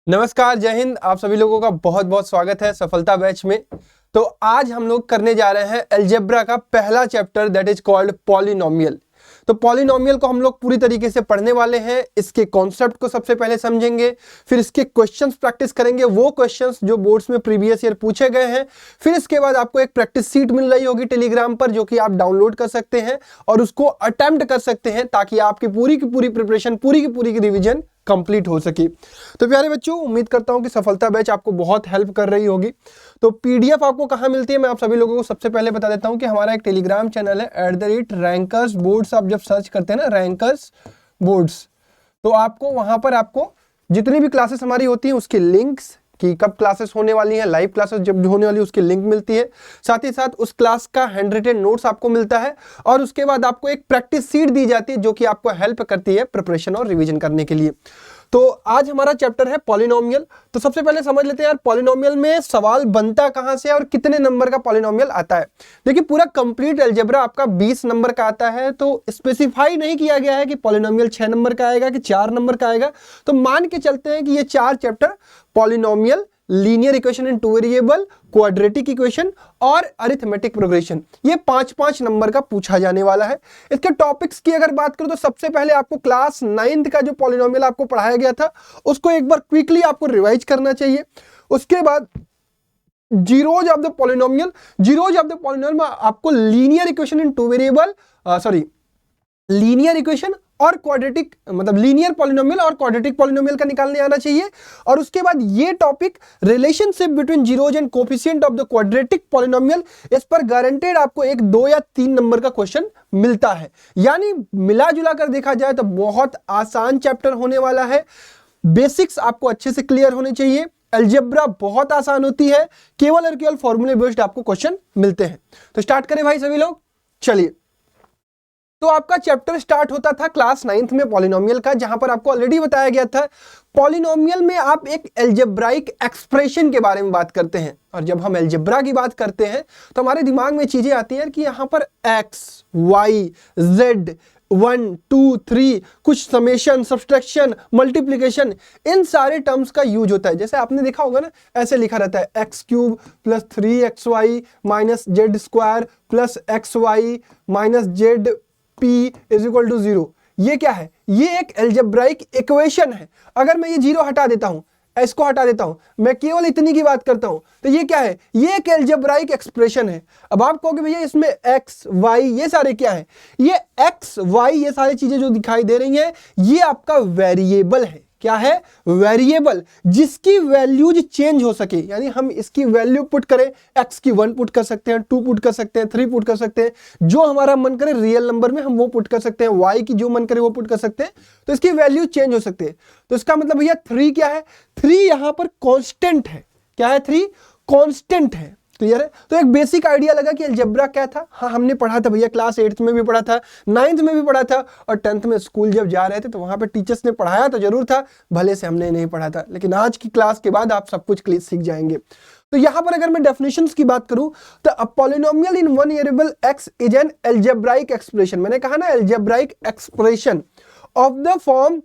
नमस्कार, जय हिंद। आप सभी लोगों का बहुत बहुत स्वागत है सफलता बैच में। तो आज हम लोग करने जा रहे हैं अलजेब्रा का पहला chapter that is called polynomial. तो पॉलिनोमियल को हम लोग पूरी तरीके से पढ़ने वाले हैं। इसके कॉन्सेप्ट को सबसे पहले समझेंगे, फिर इसके क्वेश्चंस प्रैक्टिस करेंगे, वो क्वेश्चंस जो बोर्ड्स में प्रीवियस ईयर पूछे गए हैं। फिर इसके बाद आपको एक प्रैक्टिस सीट मिल रही होगी टेलीग्राम पर, जो कि आप डाउनलोड कर सकते हैं और उसको अटेम्प्ट कर सकते हैं, ताकि आपकी पूरी की पूरी प्रिपरेशन, पूरी की रिवीजन कंप्लीट हो सके। तो प्यारे बच्चों, उम्मीद करता हूं कि सफलता बैच आपको बहुत हेल्प कर रही होगी। तो पीडीएफ आपको कहां मिलती है, मैं आप सभी लोगों को सबसे पहले बता देता हूं कि हमारा एक टेलीग्राम चैनल है @रैंकर्स बोर्ड्स। आप जब सर्च करते हैं ना रैंकर्स बोर्ड्स, तो आपको वहां पर आपको जितनी भी क्लासेस हमारी होती हैं उसकी लिंक्स, कि कब क्लासेस होने वाली हैं, लाइव क्लासेस जब होने वाली है उसकी लिंक मिलती है। साथ ही साथ उस क्लास का हैंड रिटन नोट्स आपको मिलता है और उसके बाद आपको एक प्रैक्टिस सीट दी जाती है, जो कि आपको हेल्प करती है प्रिपरेशन और रिवीजन करने के लिए। तो आज हमारा चैप्टर है पॉलिनोमियल। तो सबसे पहले समझ लेते हैं यार, पॉलिनोमियल में सवाल बनता कहां से और कितने नंबर का पॉलिनोमियल आता है। देखिए, पूरा कंप्लीट अलजेब्रा आपका 20 नंबर का आता है, तो स्पेसिफाई नहीं किया गया है कि पॉलिनोमियल 6 नंबर का आएगा कि 4 नंबर का आएगा। तो मान के चलते हैं कि ये 4 चैप्टर पॉलिनोमियल, लीनियर इक्वेशन इन 2 वेरिएबल, क्वाड्रेटिक इक्वेशन और अरिथमेटिक प्रोग्रेशन, ये 5-5 नंबर का पूछा जाने वाला है। इसके टॉपिक्स की अगर बात करूं तो सबसे पहले आपको क्लास 9th का जो पॉलिनोमियल आपको पढ़ाया गया था उसको एक बार क्विकली आपको रिवाइज करना चाहिए। उसके बाद जीरोज ऑफ द पॉलिनोमियल, में आपको लीनियर इक्वेशन इन 2 वेरिएबल, लीनियर इक्वेशन और क्वाड्रेटिक, मतलब लीनियर पॉलिनोमियल और क्वाड्रेटिक पॉलिनोमियल का निकालने आना चाहिए। और उसके बाद ये topic relationship between zeros and coefficient of the quadratic polynomial, इस पर गारंटेड आपको 1, 2 या 3 नंबर का क्वेश्चन मिलता है। यानी मिला जुला कर देखा जाए तो बहुत आसान चैप्टर होने वाला है। बेसिक्स आपको अच्छे से क्लियर होने चाहिए। अलजेब्रा बहुत आसान होती है, केवल और केवल फॉर्मूले बेस्ड आपको क्वेश्चन मिलते हैं। तो स्टार्ट करें भाई सभी लोग, चलिए। तो आपका चैप्टर स्टार्ट होता था क्लास 9th में पॉलिनोमियल का, जहां पर आपको ऑलरेडी बताया गया था पॉलिनोमियल में आप एक अलजेब्राइक एक्सप्रेशन के बारे में बात करते हैं। और जब हम अलजेब्रा की बात करते हैं तो हमारे दिमाग में चीजें आती हैं कि यहां पर x, y, z, 1, 2, 3, कुछ समेशन, सब्सट्रैक्शन, मल्टीप्लिकेशन, इन सारे टर्म्स का यूज होता है। जैसे आपने देखा होगा ना, ऐसे लिखा रहता है x³ + 3xy - z² + xy - z p = 0। ये क्या है? ये एक अलजेब्राइक इक्वेशन है। अगर मैं ये 0 हटा देता हूं, इसको हटा देता हूं, मैं केवल इतनी की बात करता हूं, तो ये क्या है? ये एक अलजेब्राइक एक्सप्रेशन है। अब आप कहोगे भैया इसमें x, y ये सारे क्या है? ये x, y ये सारी चीजें जो दिखाई दे रही हैं, ये आपका वेरिएबल है। क्या है? वेरिएबल, जिसकी वैल्यूज चेंज हो सके। यानी हम इसकी वैल्यू पुट करें, x की 1 पुट कर सकते हैं, 2 पुट कर सकते हैं, 3 पुट कर सकते हैं, जो हमारा मन करे रियल नंबर में हम वो पुट कर सकते हैं, y की जो मन करे वो पुट कर सकते हैं, तो इसकी वैल्यू चेंज हो सकती है। तो इसका मतलब भैया 3 क्या है? 3 यहां पर कांस्टेंट है। क्या है? 3 कांस्टेंट है। क्लियर है? तो एक बेसिक आइडिया लगा कि अलजेब्रा क्या था। हाँ, हमने पढ़ा था भैया, क्लास 8th में भी पढ़ा था, 9th में भी पढ़ा था, और 10th में स्कूल जब जा रहे थे तो वहां पे टीचर्स ने पढ़ाया तो जरूर था, भले से हमने नहीं पढ़ा था, लेकिन आज की क्लास के बाद आप सब कुछ सीख जाएंगे। तो यहां पर अगर मैं डेफिनेशंस की बात करूं तो a polynomial in 1 variable x is an algebraic expression. मैंने कहा ना, algebraic expression of the form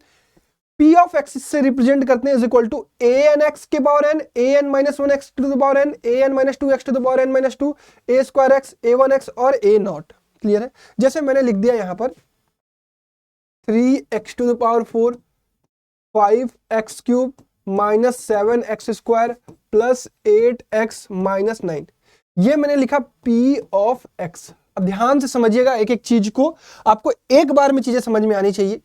p of x से रिप्रेजेंट करते हैं इक्वल टू an(x) के power n, an - 1x to the power n, an - 2x to the power n - 2, a²x, a1x और a0। Clear है? जैसे मैंने लिख दिया यहां पर 3x to the power 4, 5x³ - 7x² + 8x - 9, ये मैंने लिखा p ऑफ x। अब ध्यान से समझिएगा एक एक चीज को, आपको एक बार में चीजें समझ में आनी चाहिए।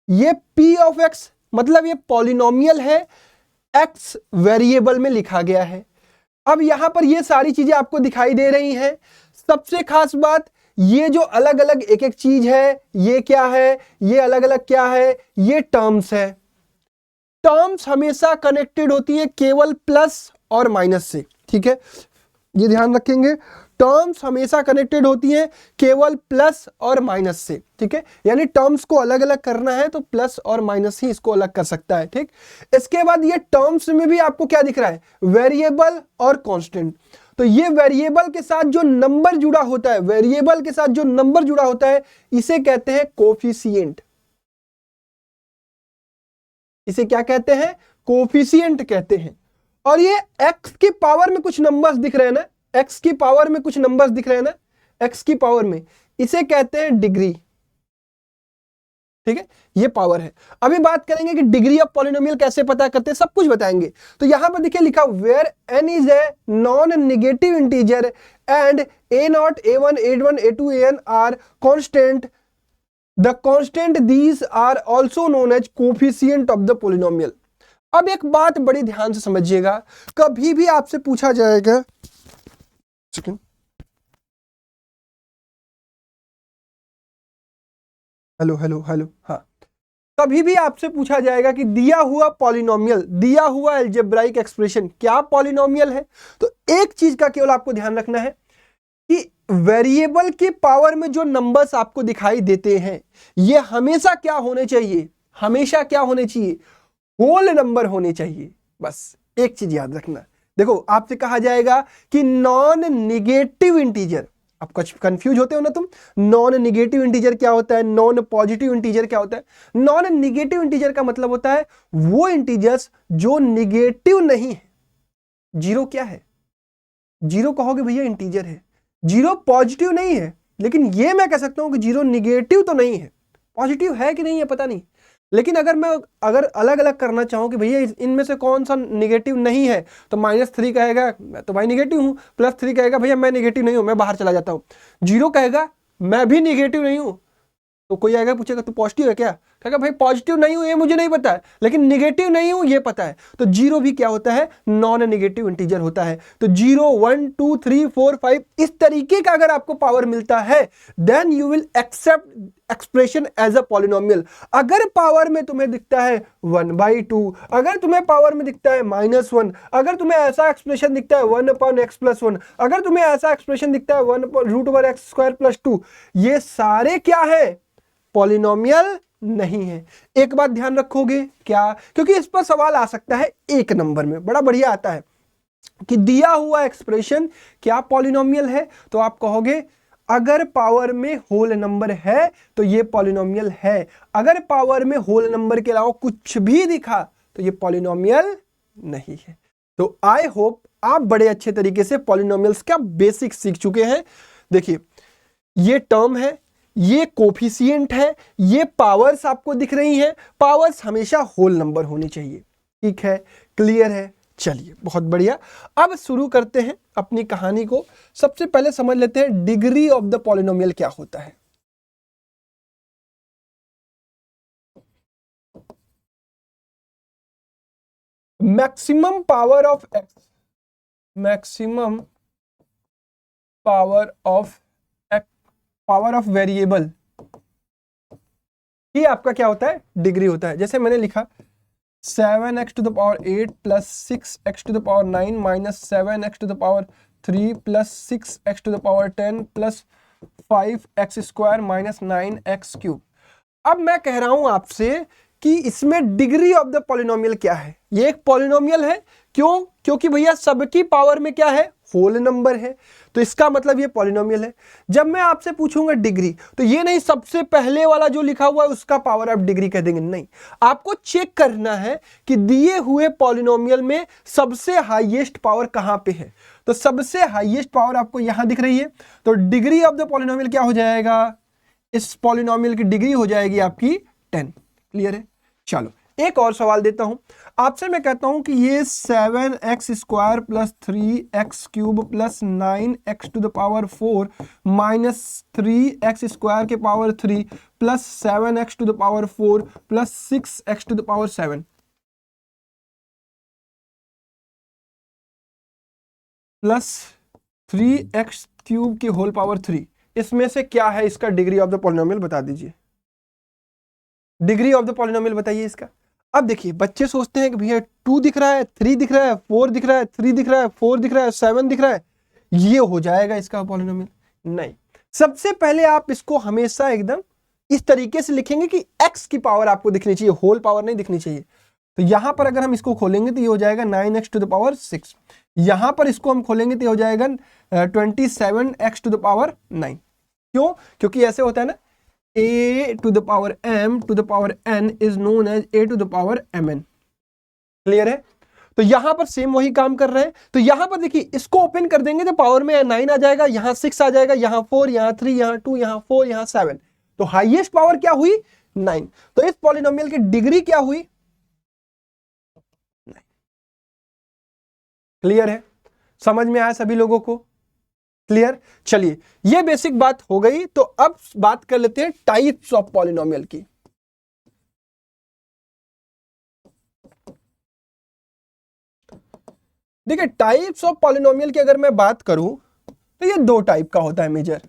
ये p ऑफ x मतलब ये पॉलिनोमियल है, x वेरिएबल में लिखा गया है। अब यहां पर ये सारी चीजें आपको दिखाई दे रही हैं। सबसे खास बात, ये जो अलग अलग एक एक चीज है, ये क्या है, ये अलग अलग क्या है, ये टर्म्स है। टर्म्स हमेशा कनेक्टेड होती है केवल प्लस और माइनस से। ठीक है, ये ध्यान रखेंगे, टर्म्स हमेशा कनेक्टेड होती हैं केवल प्लस और माइनस से। ठीक है, यानी टर्म्स को अलग अलग करना है तो प्लस और माइनस ही इसको अलग कर सकता है। ठीक, इसके बाद ये टर्म्स में भी आपको क्या दिख रहा है? वेरिएबल और कांस्टेंट। तो ये वेरिएबल के साथ जो नंबर जुड़ा होता है, वेरिएबल के साथ जो नंबर जुड़ा होता है, इसे कहते हैं कोफिशिएंट। इसे क्या कहते हैं? कोफिशिएंट कहते हैं। और ये x की पावर में कुछ नंबर्स दिख रहे हैं ना, x की पावर में कुछ नंबर्स दिख रहे हैं ना, x की पावर में, इसे कहते हैं डिग्री। ठीक है, ये पावर है। अभी बात करेंगे कि डिग्री ऑफ पॉलिनोमियल कैसे पता करते हैं, सब कुछ बताएंगे। तो यहां पर देखिए लिखा where n is a non negative integer and a0 a1 a1 a2 an are constant, the constant these are also known as coefficient of the polynomial. अब एक बात बड़ी ध्यान से समझिएगा, कभी भी आपसे पूछा जाएगा, हेलो हेलो हेलो, हाँ, कभी भी आपसे पूछा जाएगा कि दिया हुआ पॉलिनोमियल, दिया हुआ अलजेब्राइक एक्सप्रेशन क्या पॉलिनोमियल है, तो एक चीज का केवल आपको ध्यान रखना है कि वेरिएबल के पावर में जो नंबर्स आपको दिखाई देते हैं ये हमेशा क्या होने चाहिए, हमेशा क्या होने चाहिए, होल नंबर होने चाहिए। बस एक चीज याद रखना। देखो आपसे कहा जाएगा कि नॉन निगेटिव इंटीजर, आप कुछ कंफ्यूज होते हो ना तुम, नॉन निगेटिव इंटीजर क्या होता है, नॉन पॉजिटिव इंटीजर क्या होता है। नॉन निगेटिव इंटीजर का मतलब होता है वो इंटीजर्स जो निगेटिव नहीं है। जीरो क्या है, जीरो कहोगे भैया इंटीजर है, जीरो पॉजिटिव नहीं है, लेकिन ये मैं कह सकता हूं कि जीरो निगेटिव तो नहीं है, पॉजिटिव है कि नहीं है पता नहीं। लेकिन अगर अलग अलग करना चाहूं कि भैया इनमें से कौन सा निगेटिव नहीं है, तो -3 कहेगा मैं तो भाई निगेटिव हूं, +3 कहेगा भैया मैं निगेटिव नहीं हूं, मैं बाहर चला जाता हूं, 0 कहेगा मैं भी निगेटिव नहीं हूं। तो कोई आएगा पूछेगा तू पॉजिटिव है क्या, कहेगा भाई पॉजिटिव नहीं हूं ये मुझे नहीं पता है, लेकिन निगेटिव नहीं हूं ये पता है। तो 0 भी क्या होता है, नॉन नेगेटिव इंटीजर होता है। तो 0 1 2 3 4 5 इस तरीके का अगर आपको पावर मिलता है then you will accept expression as a polynomial. अगर पावर में तुम्हें दिखता है 1/2, अगर तुम्हें पावर में दिखता है -1, अगर तुम्हें ऐसा एक्सप्रेशन दिखता है 1/x+1, अगर तुम्हें ऐसा एक्सप्रेशन दिखता है 1√x² + 2, ये सारे क्या है, पॉलिनोमियल नहीं है। एक बात ध्यान रखोगे क्या, क्योंकि इस पर सवाल आ सकता है एक नंबर में, बड़ा बढ़िया आता है कि दिया हुआ एक्सप्रेशन क्या पॉलिनोमियल है, तो आप कहोगे अगर पावर में होल नंबर है तो ये पॉलिनोमियल है, अगर पावर में होल नंबर के अलावा कुछ भी दिखा तो ये पॉलिनोमियल नहीं है। तो आई होप आप बड़े अच्छे तरीके से पॉलिनोमियल्स का बेसिक सीख चुके हैं। देखिए ये टर्म है, ये कोफिशिएंट है, ये पावर्स आपको दिख रही हैं, पावर्स हमेशा होल नंबर होनी चाहिए। ठीक है, क्लियर है, चलिए बहुत बढ़िया। अब शुरू करते हैं अपनी कहानी को। सबसे पहले समझ लेते हैं डिग्री ऑफ द पॉलिनोमियल क्या होता है। Maximum power of x, maximum power of power of variable, ये आपका क्या होता है, डिग्री होता है। जैसे मैंने लिखा 7x⁸ plus 6x⁹ minus 7x⁻³ plus 6x⁻10 plus 5x² minus 9x³। अब मैं कह रहा हूं आपसे कि इसमें डिग्री ऑफ द पॉलिनोमियल क्या है। ये एक पॉलिनोमियल है, क्यों, क्योंकि भैया सबकी पावर में क्या है, होल नंबर है, तो इसका मतलब ये पॉलिनोमियल है। जब मैं आपसे पूछूंगा डिग्री, तो ये नहीं सबसे पहले वाला जो लिखा हुआ है उसका पावर आप डिग्री कह देंगे, नहीं, आपको चेक करना है कि दिए हुए पॉलिनोमियल में सबसे हाईएस्ट पावर कहां पे है। तो सबसे हाईएस्ट पावर आपको यहां दिख रही है, तो डिग्री ऑफ द पॉलिनोमियल क्या हो जाएगा, इस पॉलिनोमियल की डिग्री हो जाएगी आपकी 10। क्लियर है, चलो एक और सवाल देता हूं आपसे। मैं कहता हूं कि ये 7x² plus 3x³ plus 9x⁴ minus 3x² के power 3 plus 7x⁴ plus 6x�7 plus 3x³ की होल पावर 3, इसमें से क्या है इसका डिग्री ऑफ द पॉलिनोमियल, बता दीजिए। डिग्री ऑफ द पॉलिनोमियल बताइए इसका। अब देखिए बच्चे सोचते हैं कि भैया 2 दिख रहा है, 3 दिख रहा है, 4 दिख रहा है, 3 दिख रहा है, 4 दिख रहा है, 7 दिख रहा है, ये हो जाएगा इसका पॉलिनोमियल। नहीं, सबसे पहले आप इसको हमेशा एकदम इस तरीके से लिखेंगे कि x की पावर आपको दिखनी चाहिए, होल पावर नहीं दिखनी चाहिए। तो यहां पर अगर हम इसको खोलेंगे तो ये हो जाएगा 9x⁻6, यहां पर इसको हम खोलेंगे तो ये हो जाएगा 27x⁹9। क्यों, क्योंकि ऐसे होता है ना, a⁴m⁴n is known as a⁴mn। Clear है? तो यहां पर सेम वही काम कर रहे हैं। तो यहां पर देखिए, इसको ओपन कर देंगे तो पावर में 9 आ जाएगा, यहां 6 आ जाएगा, यहां 4, यहां 3, यहां 2, यहां 4, यहां 7। तो हाईएस्ट पावर क्या हुई? 9। तो इस पॉलिनोमियल की डिग्री क्या हुई? 9। क्लियर है? समझ में आया सभी लोगों को? क्लियर? चलिए, ये बेसिक बात हो गई। तो अब बात कर लेते हैं टाइप्स ऑफ पॉलिनोमियल की। देखिए, टाइप्स ऑफ पॉलिनोमियल की अगर मैं बात करूं तो ये दो टाइप का होता है मेजर,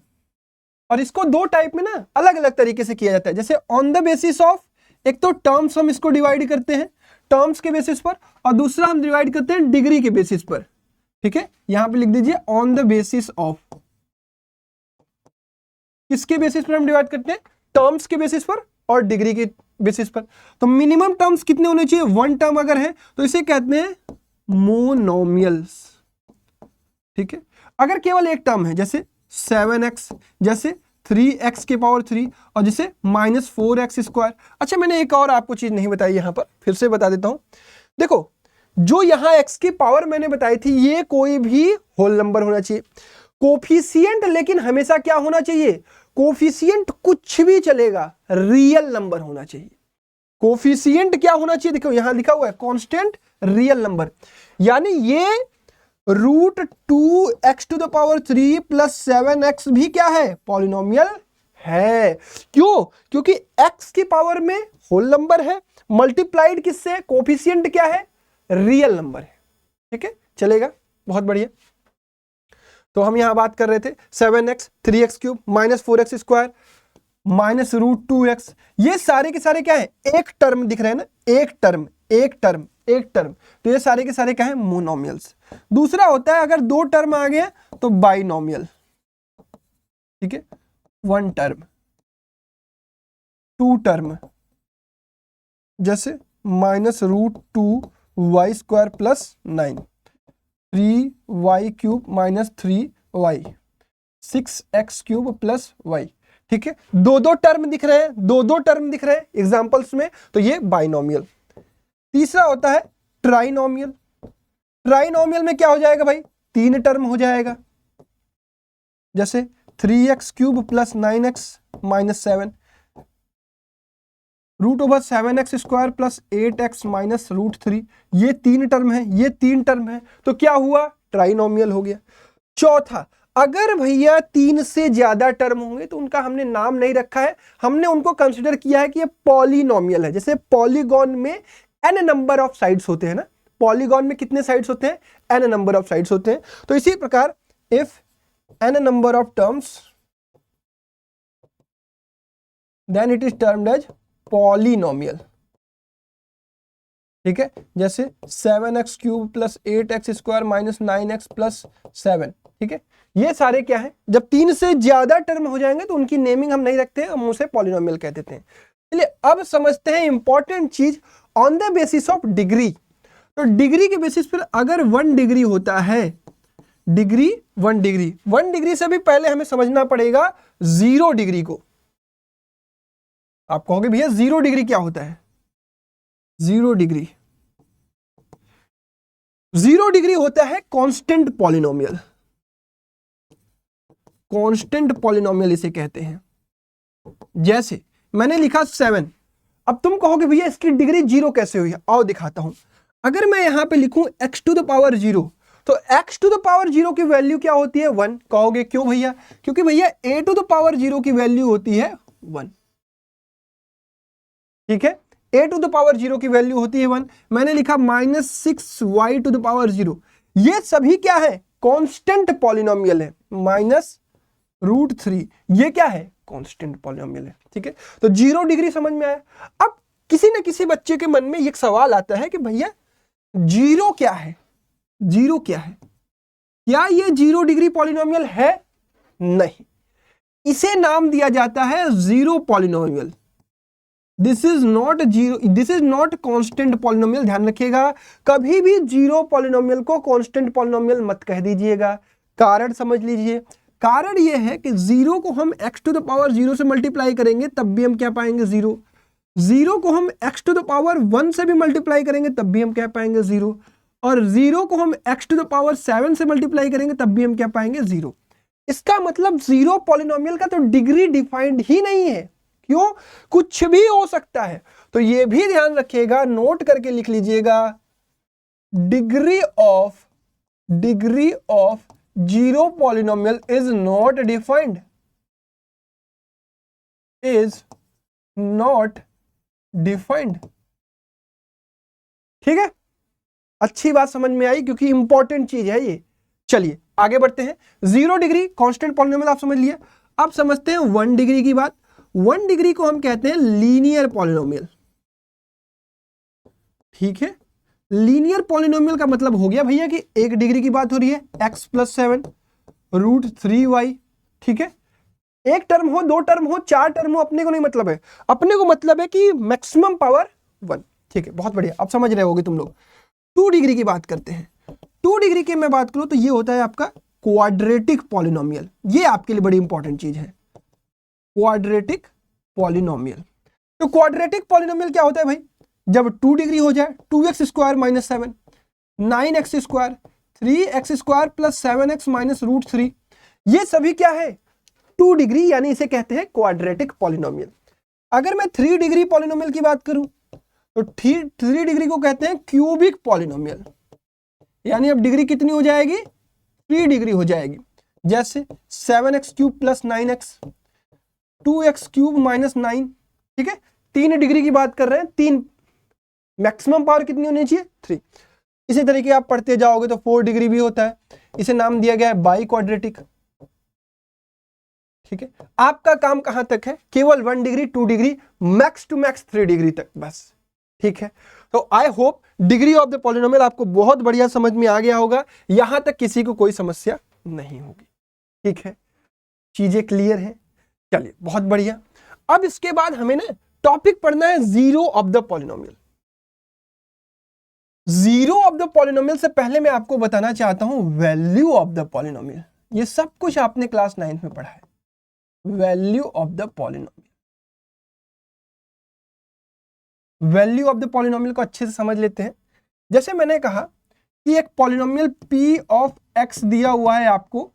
और इसको दो टाइप में ना अलग अलग तरीके से किया जाता है। जैसे ऑन द बेसिस ऑफ, एक तो टर्म्स हम इसको डिवाइड करते हैं टर्म्स के बेसिस पर, और दूसरा हम डिवाइड करते हैं डिग्री के बेसिस पर। ठीक है, यहां पे लिख दीजिए ऑन द बेसिस ऑफ। किसके बेसिस पर हम डिवाइड करते हैं? टर्म्स के बेसिस पर और डिग्री के बेसिस पर। तो मिनिमम टर्म्स कितने होने चाहिए? 1 टर्म अगर है तो इसे कहते हैं मोनोमियल्स। ठीक है, अगर केवल एक टर्म है, जैसे 7x, जैसे 3x के पावर 3, और जैसे -4x²। अच्छा, मैंने एक और आपको चीज नहीं बताई, यहां पर फिर से बता देता हूं। देखो, जो यहां x की पावर मैंने बताई थी, ये कोई भी होल नंबर होना चाहिए। कोफिशिएंट लेकिन हमेशा क्या होना चाहिए? कोफिशिएंट कुछ भी चलेगा, रियल नंबर होना चाहिए। कोफिशिएंट क्या होना चाहिए? देखो यहां लिखा हुआ है कांस्टेंट रियल नंबर, यानी ये √2x³ प्लस 7x भी क्या है? पॉलिनोमियल है। क्यों? क्योंकि x की पावर में होल नंबर है, मल्टीप्लाइड किससे? कोफिशिएंट क्या है? रियल नंबर है। ठीक है, चलेगा, बहुत बढ़िया। तो हम यहां बात कर रहे थे 7x, 3x³ -4x² -√2x, ये सारे के सारे क्या है? एक टर्म दिख रहे हैं ना, एक टर्म एक टर्म एक टर्म। तो ये सारे के सारे क्या है? मोनोमियल्स। दूसरा होता है अगर दो टर्म आ गया तो बाइनोमियल। ठीक है, 1 टर्म, 2 टर्म, जैसे -√2y² plus 9, 3y³ -3y, 6x³ plus y। ठीक है, दो दो टर्म दिख रहे हैं, दो दो टर्म दिख रहे हैं एग्जांपल्स में, तो ये बाइनोमियल। तीसरा होता है ट्राइनोमियल। ट्राइनोमियल में क्या हो जाएगा भाई? 3 टर्म हो जाएगा, जैसे 3x³ plus 9x -7, √7x² plus 8x -√3। ये 3 टर्म है, ये 3 टर्म है, तो क्या हुआ? ट्राइनोमियल हो गया। चौथा, अगर भैया 3 से ज्यादा टर्म होंगे तो उनका हमने नाम नहीं रखा है, हमने उनको कंसिडर किया है कि ये पॉलिनोमियल है। जैसे पॉलीगॉन में n नंबर ऑफ साइड्स होते हैं ना, पॉलीगॉन में कितने साइड्स होते हैं? n नंबर ऑफ साइड्स होते हैं। तो इसी प्रकार if n number of terms then it is termed as polynomial. ठीक है, जैसे 7x³ plus 8x² -9x plus 7। ठीक है, ये सारे क्या है? जब 3 से ज्यादा टर्म हो जाएंगे तो उनकी नेमिंग हम नहीं रखते, हम उसे पॉलिनोमियल कह देते हैं। चलिए अब समझते हैं इंपॉर्टेंट चीज, on the basis of degree. तो डिग्री के बेसिस पर अगर 1 डिग्री होता है, डिग्री 1 डिग्री, 1 डिग्री से भी पहले हमें समझना पड़ेगा 0 डिग्री को। आप कहोगे भैया 0 डिग्री क्या होता है? 0 डिग्री, 0 डिग्री होता है कांस्टेंट पॉलिनोमियल। कांस्टेंट पॉलिनोमियल इसे कहते हैं। जैसे मैंने लिखा 7, अब तुम कहोगे भैया इसकी डिग्री 0 कैसे हुई? आओ दिखाता हूं। अगर मैं यहां पे लिखूं x⁻0, तो x⁻0 की वैल्यू क्या होती है? 1। कहोगे क्यों भैया? क्योंकि भैया a⁻0 की वैल्यू होती है 1। ठीक है, a⁻0 की वैल्यू होती है 1। मैंने लिखा -6y⁻0, ये सभी क्या है? कांस्टेंट पॉलिनोमियल है। -√3, ये क्या है? कांस्टेंट पॉलिनोमियल है। ठीक है, तो 0 डिग्री समझ में आया। अब किसी न किसी बच्चे के मन में एक सवाल आता है कि भैया 0 क्या है? 0 क्या है? क्या ये 0 डिग्री पॉलिनोमियल है? नहीं, इसे नाम दिया जाता है 0 polynomial. This is not 0, this is not constant polynomial. ध्यान रखिएगा, कभी भी 0 पॉलिनोमियल को कांस्टेंट पॉलिनोमियल मत कह दीजिएगा। कारण समझ लीजिए, कारण यह है कि 0 को हम x⁻0 से मल्टीप्लाई करेंगे तब भी हम क्या पाएंगे? 0। 0 को हम x टू द पावर 1 से भी मल्टीप्लाई करेंगे तब भी हम कह पाएंगे 0, और 0 को हम x टू द पावर 7 से मल्टीप्लाई करेंगे तब भी हम कह पाएंगे 0। इसका मतलब 0 पॉलिनोमियल का तो डिग्री डिफाइंड ही नहीं है। क्यों? कुछ भी हो सकता है। तो ये भी ध्यान रखिएगा, नोट करके लिख लीजिएगा, degree of 0 polynomial is not defined, is not defined. ठीक है, अच्छी बात समझ में आई क्योंकि इंपॉर्टेंट चीज है ये। चलिए आगे बढ़ते हैं। 0 डिग्री कांस्टेंट पॉलिनोमियल आप समझ लिया। अब समझते हैं 1 डिग्री की बात। 1 डिग्री को हम कहते हैं लीनियर पॉलिनोमियल। ठीक है, लीनियर पॉलिनोमियल का मतलब हो गया भैया कि 1 डिग्री की बात हो रही है, x + 7 √3y। ठीक है, एक टर्म हो, 2 टर्म हो, 4 टर्म हो, अपने को नहीं मतलब है, अपने को मतलब है कि मैक्सिमम पावर 1। ठीक है, बहुत बढ़िया, अब समझ रहे होगे तुम लोग। 2 डिग्री की बात करते हैं। 2 डिग्री की मैं बात करूं तो ये होता है आपका क्वाड्रेटिक पॉलिनोमियल। ये आपके लिए बड़ी इंपॉर्टेंट चीज है, क्वाड्रेटिक पॉलिनोमियल। तो क्वाड्रेटिक पॉलिनोमियल क्या होता है भाई? जब 2 डिग्री हो जाए, 2x² - 7, 9x², 3x² + 7x - √3, ये सभी क्या है? 2 डिग्री, यानी इसे कहते हैं क्वाड्रेटिक पॉलिनोमियल। अगर मैं 3 डिग्री पॉलिनोमियल की बात करूं तो 3 डिग्री को कहते हैं क्यूबिक पॉलिनोमियल, यानी अब डिग्री कितनी हो जाएगी? 3 डिग्री हो जाएगी। जैसे 7x³ + 9x, 2x³ - 9। ठीक है, 3 डिग्री की बात कर रहे हैं, 3 मैक्सिमम पावर कितनी होनी चाहिए? 3। इसी तरीके आप पढ़ते जाओगे तो 4 डिग्री भी होता है, इसे नाम दिया गया है बाई क्वाड्रेटिक। ठीक है, आपका काम कहां तक है? केवल 1 degree, 2 degree, max to max 3 degree तक बस। ठीक है, तो I hope degree of the polynomial आपको बहुत बढ़िया समझ में आ गया होगा, यहां तक किसी को कोई समस्या नहीं होगी। ठीक है, चीजें क्लियर है? चलिए बहुत बढ़िया। अब इसके बाद हमें ना टॉपिक पढ़ना है zero of the polynomial. Zero of the polynomial से पहले मैं आपको बताना चाहता हूं वैल्यू ऑफ द पॉलिनोमियल। ये सब कुछ आपने क्लास 9th में पढ़ा है, value of the polynomial. Value of the polynomial को अच्छे से समझ लेते हैं। जैसे मैंने कहा कि एक पॉलिनोमियल p ऑफ x दिया हुआ है आपको,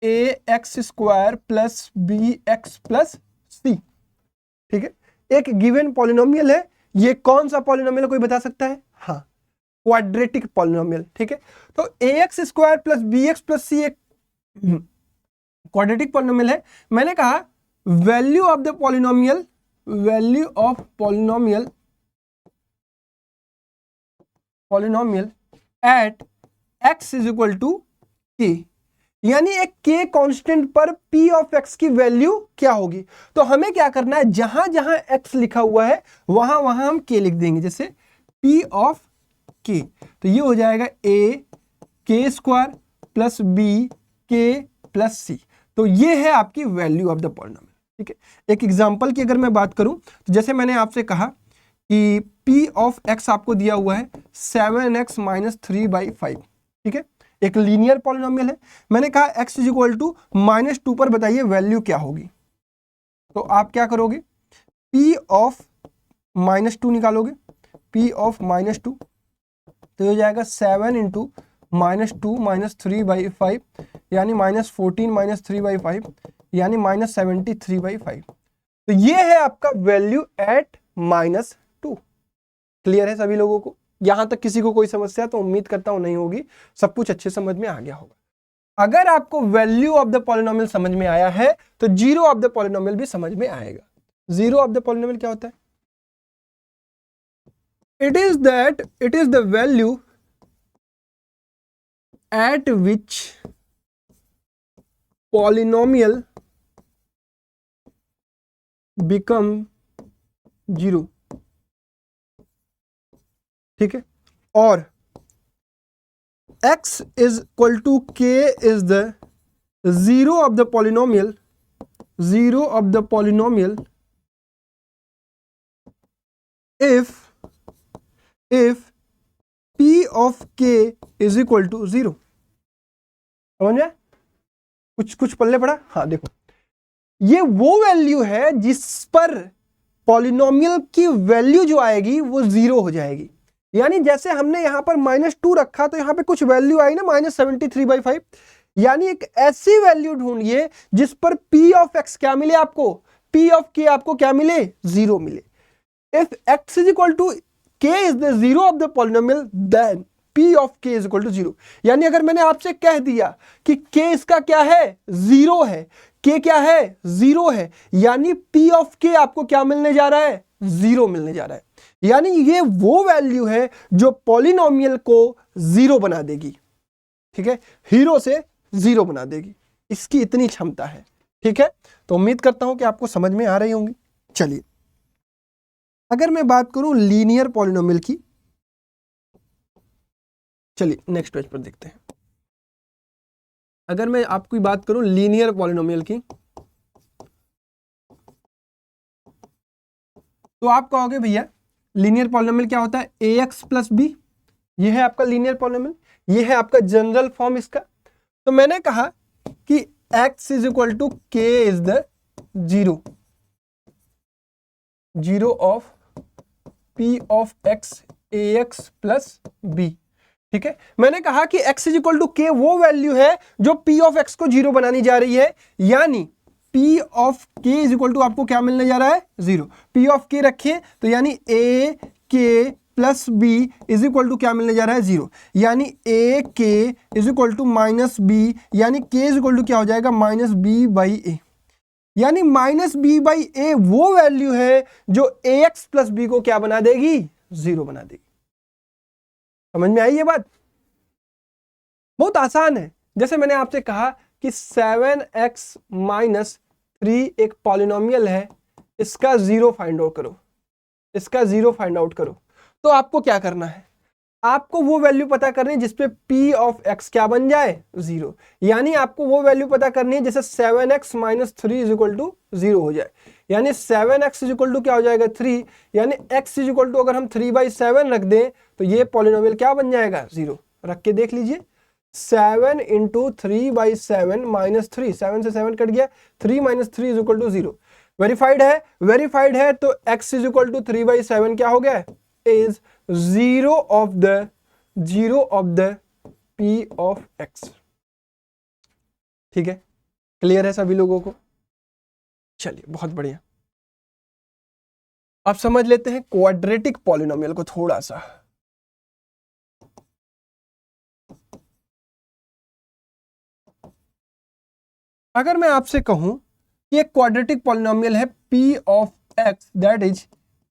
ax² + bx + c। ठीक है, एक गिवन पॉलिनोमियल है। ये कौन सा पॉलिनोमियल कोई बता सकता है? हाँ, क्वाड्रेटिक पॉलिनोमियल। ठीक है, तो ax² + bx + c एक क्वाड्रेटिक पॉलिनोमियल है। मैंने कहा value of the polynomial, value of polynomial at x = k, यानी एक k कांस्टेंट पर p ऑफ x की वैल्यू क्या होगी। तो हमें क्या करना है, जहां जहां x लिखा हुआ है वहां वहां हम k लिख देंगे। जैसे p ऑफ k, तो ये हो जाएगा a k² + b k + c। तो ये है आपकी वैल्यू ऑफ द पॉलिनोमियल। ठीक है, एक एग्जांपल की अगर मैं बात करूं तो जैसे मैंने आपसे कहा कि p ऑफ x आपको दिया हुआ है 7x - 3/5। ठीक है, एक लीनियर पॉलिनोमियल है। मैंने कहा x = -2 पर बताइए वैल्यू क्या होगी। तो आप क्या करोगे, p ऑफ -2 निकालोगे, p ऑफ -2, तो हो जाएगा 7 × -2 - 3/5, यानी -14 - 3/5, यानी -73/5। तो ये है आपका वैल्यू एट -2। क्लियर है सभी लोगों को? यहां तक किसी को कोई समस्या तो उम्मीद करता हूं नहीं होगी, सब कुछ अच्छे समझ में आ गया होगा। अगर आपको वैल्यू ऑफ द पॉलिनोमियल समझ में आया है तो जीरो ऑफ द पॉलिनोमियल भी समझ में आएगा। जीरो ऑफ द पॉलिनोमियल क्या होता है? It is the value at which polynomial become 0। ठीक है, और x = k is the zero of the polynomial, zero of the polynomial if p of k is equal to 0। समझ में? कुछ पल्ले पड़ा? हाँ देखो, ये वो वैल्यू है जिस पर पॉलिनोमियल की वैल्यू जो आएगी वो 0 हो जाएगी। यानी जैसे हमने यहाँ पर -2 रखा तो यहाँ पे कुछ वैल्यू आई ना -73/5, यानी एक ऐसी वैल्यू ढूंढिए जिस पर p ऑफ x क्या मिले आपको, p ऑफ k आपको क्या मिले, 0 मिले। If x is equal to k is the 0 of the polynomial then p of k is equal to 0। यानी अगर मैंने आपसे कह दिया कि k इसका क्या है, 0 है, k क्या है, 0 है, यानी p ऑफ k आपको क्या मिलने जा रहा है, 0 मिलने जा रहा है। यानी ये वो वैल्यू है जो पॉलिनोमियल को 0 बना देगी, ठीक है, हीरो से 0 बना देगी, इसकी इतनी क्षमता है, ठीक है। तो उम्मीद करता हूं कि आपको समझ में आ रही होंगी। चलिए अगर मैं बात करूं लीनियर पॉलिनोमियल की, चलिए नेक्स्ट पेज पर देखते हैं। अगर मैं आपकी बात करूं लीनियर पॉलिनोमियल की, तो आप कहोगे भैया लीनियर पॉलिनोमियल क्या होता है, ax प्लस बी, ये है आपका लीनियर पॉलिनोमियल, ये है आपका जनरल फॉर्म इसका। तो मैंने कहा कि x is equal to k is the 0 of p of x ax plus b, ठीक है। मैंने कहा कि x is equal to k वो वैल्यू है जो p ऑफ x को 0 बनानी जा रही है, यानी p of k is equal to आपको क्या मिलने जा रहा है, 0। p ऑफ k रखिए तो यानी a k plus b is equal to क्या मिलने जा रहा है, 0। यानी a k is equal to minus b, यानी k इज इक्वल टू क्या हो जाएगा, -b/a। यानी -b/a वो वैल्यू है जो ax प्लस b को क्या बना देगी, 0 बना देगी। समझ में आई ये बात? बहुत आसान है। जैसे मैंने आपसे कहा कि 7x माइनस 3 एक पॉलिनोमियल है, इसका 0 फाइंड आउट करो, इसका 0 फाइंड आउट करो। तो आपको क्या करना है, आपको वो वैल्यू पता करनी है जिसपे p ऑफ x क्या बन जाए, 0। यानी आपको वो वैल्यू पता करनी है जैसे 7x minus 3 is equal to 0 हो जाए। यानी 7x इज इक्वल टू क्या हो जाएगा, 3। यानी x इज इक्वल टू अगर हम 3/7 रख दें तो ये पॉलिनोमियल क्या बन जाएगा, 0। रख के देख लीजिए, 7 इंटू 3/7 माइनस 3, 7 से 7 कट गया, 3 minus 3 is equal to 0। Verified है, वेरीफाइड है। तो x इज इक्वल टू 3/7 क्या हो गया, is 0 of the p of x। ठीक है, क्लियर है सभी लोगों को? चलिए बहुत बढ़िया। अब समझ लेते हैं क्वाड्रेटिक पॉलिनोमियल को थोड़ा सा। अगर मैं आपसे कहूं कि एक क्वाड्रेटिक पॉलिनोमियल है p of x that is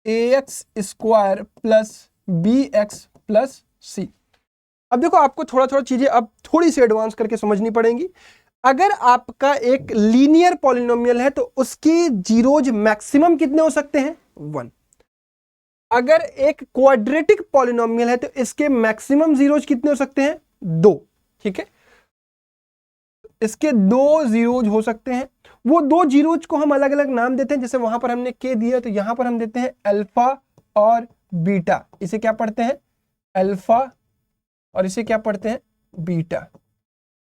ax square plus bx plus c। अब देखो आपको थोड़ा थोड़ा चीजें अब थोड़ी सी एडवांस करके समझनी पड़ेंगी। अगर आपका एक लीनियर पॉलिनोमियल है तो उसकी जीरोज मैक्सिमम कितने हो सकते हैं, 1। अगर एक क्वाड्रेटिक पॉलिनोमियल है तो इसके मैक्सिमम जीरोज कितने हो सकते हैं, 2। ठीक है, इसके 2 जीरोज हो सकते हैं। वो 2 जीरोज को हम अलग अलग नाम देते हैं, जैसे वहां पर हमने k दिया तो यहां पर हम देते हैं अल्फा और बीटा। इसे क्या पढ़ते हैं, अल्फा, और इसे क्या पढ़ते हैं, बीटा।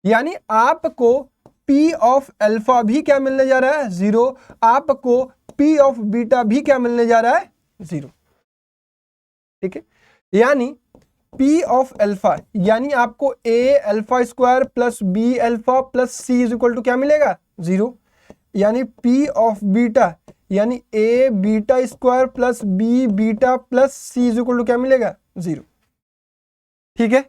यानी आपको p ऑफ अल्फा भी क्या मिलने जा रहा है, 0। आपको p ऑफ बीटा भी क्या मिलने जा रहा है, 0। ठीक है, यानी p ऑफ अल्फा यानी आपको a alpha square plus b alpha plus c is equal to क्या मिलेगा, 0। यानी p ऑफ बीटा यानी a beta square plus b beta plus c is equal to क्या मिलेगा, 0। ठीक है,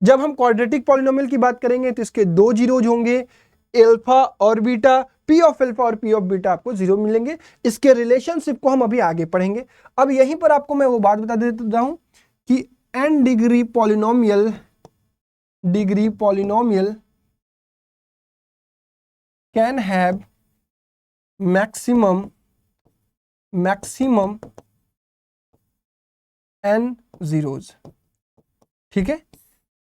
जब हम क्वाड्रेटिक पॉलिनोमियल की बात करेंगे तो इसके 2 जीरोज होंगे, अल्फा और बीटा। p ऑफ अल्फा और p ऑफ बीटा आपको 0 मिलेंगे। इसके रिलेशनशिप को हम अभी आगे पढ़ेंगे। अब यहीं पर आपको मैं वो बात बता देता हूं कि n degree polynomial can have maximum n zeros. ठीक है,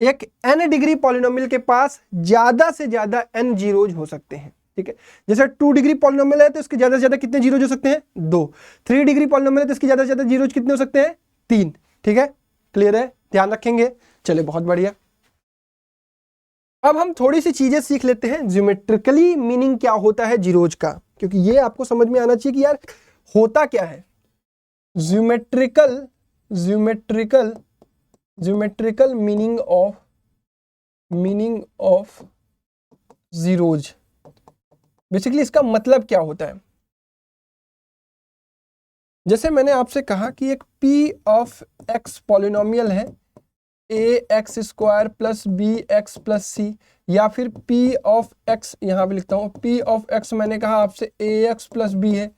एक n डिग्री पॉलिनोमियल के पास ज्यादा से ज्यादा n जीरोज हो सकते हैं। ठीक है, जैसे 2 डिग्री पॉलिनोमियल है तो इसके ज्यादा से ज्यादा कितने जीरोज हो सकते हैं, 2। 3 डिग्री पॉलिनोमियल है तो इसके ज्यादा से ज्यादा जीरोज कितने हो सकते हैं, 3। ठीक है, क्लियर है, ध्यान रखेंगे। चलिए बहुत बढ़िया। अब हम थोड़ी सी चीजें सीख लेते हैं, ज्योमेट्रिकली मीनिंग क्या होता है जीरोज का, क्योंकि ये आपको समझ में आना चाहिए कि यार होता क्या है, geometrical meaning of zeros. Basically इसका मतलब क्या होता है, जैसे मैंने आपसे कहा कि एक p ऑफ x पॉलिनोमियल है ax² प्लस bx प्लस सी, या फिर p ऑफ x, यहां पे लिखता हूं p ऑफ x मैंने कहा आपसे ax प्लस b है,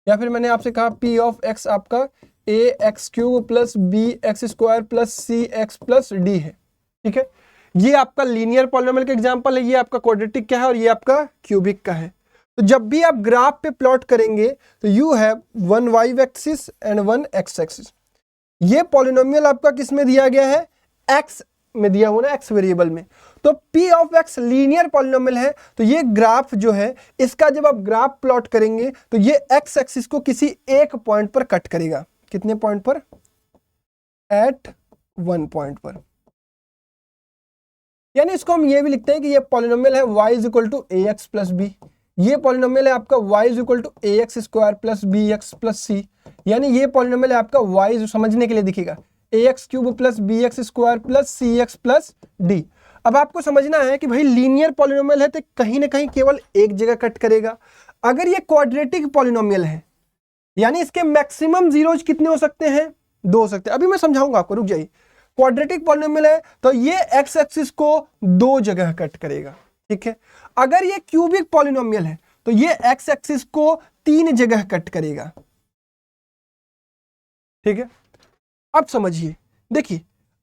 या फिर मैंने आपसे कहा p ऑफ x आपका ax³ plus bx² plus cx plus d है। ठीक है, ये आपका लीनियर पॉलिनोमियल का एग्जांपल है, ये आपका क्वाड्रेटिक का है और ये आपका क्यूबिक का है। तो जब भी आप ग्राफ पे प्लॉट करेंगे तो you have one y axis and one x axis. ये पॉलिनोमियल आपका किस में दिया गया है, x में दिया हुआ ना, x वेरिएबल में। तो p of x linear polynomial है, तो ये ग्राफ जो है इसका जब आप ग्राफ प्लॉट करेंगे तो ये x एक्सिस को किसी एक पॉइंट पर कट करेगा। कितने पॉइंट पर, एट वन पॉइंट पर। यानी इसको हम ये भी लिखते हैं कि ये पॉलिनोमियल है y is equal to A X plus B. ये पॉलिनोमियल है आपका y is equal to A X square plus B X plus C. यानी ये पॉलिनोमियल है आपका y, जो समझने के लिए दिखेगा, ax³ plus B X square plus C X plus D. अब आपको समझना है कि भाई लीनियर पॉलिनोमियल है तो कहीं ना कहीं केवल एक जगह कट करेगा। अगर ये क्वाड्रेटिक पॉलिनोमियल है यानी इसके मैक्सिमम जीरोज कितने हो सकते हैं, 2 हो सकते हैं। अभी मैं समझाऊंगा आपको, रुक जाइए। क्वाड्रेटिक पॉलिनोमियल है तो ये एक्स एक्सिस को 2 जगह कट करेगा। ठीक है, अगर ये क्यूबिक पॉलिनोमियल है तो ये एक्स एक्सिस को 3 जगह कट करेगा। ठीक है, अब समझिए, देखिए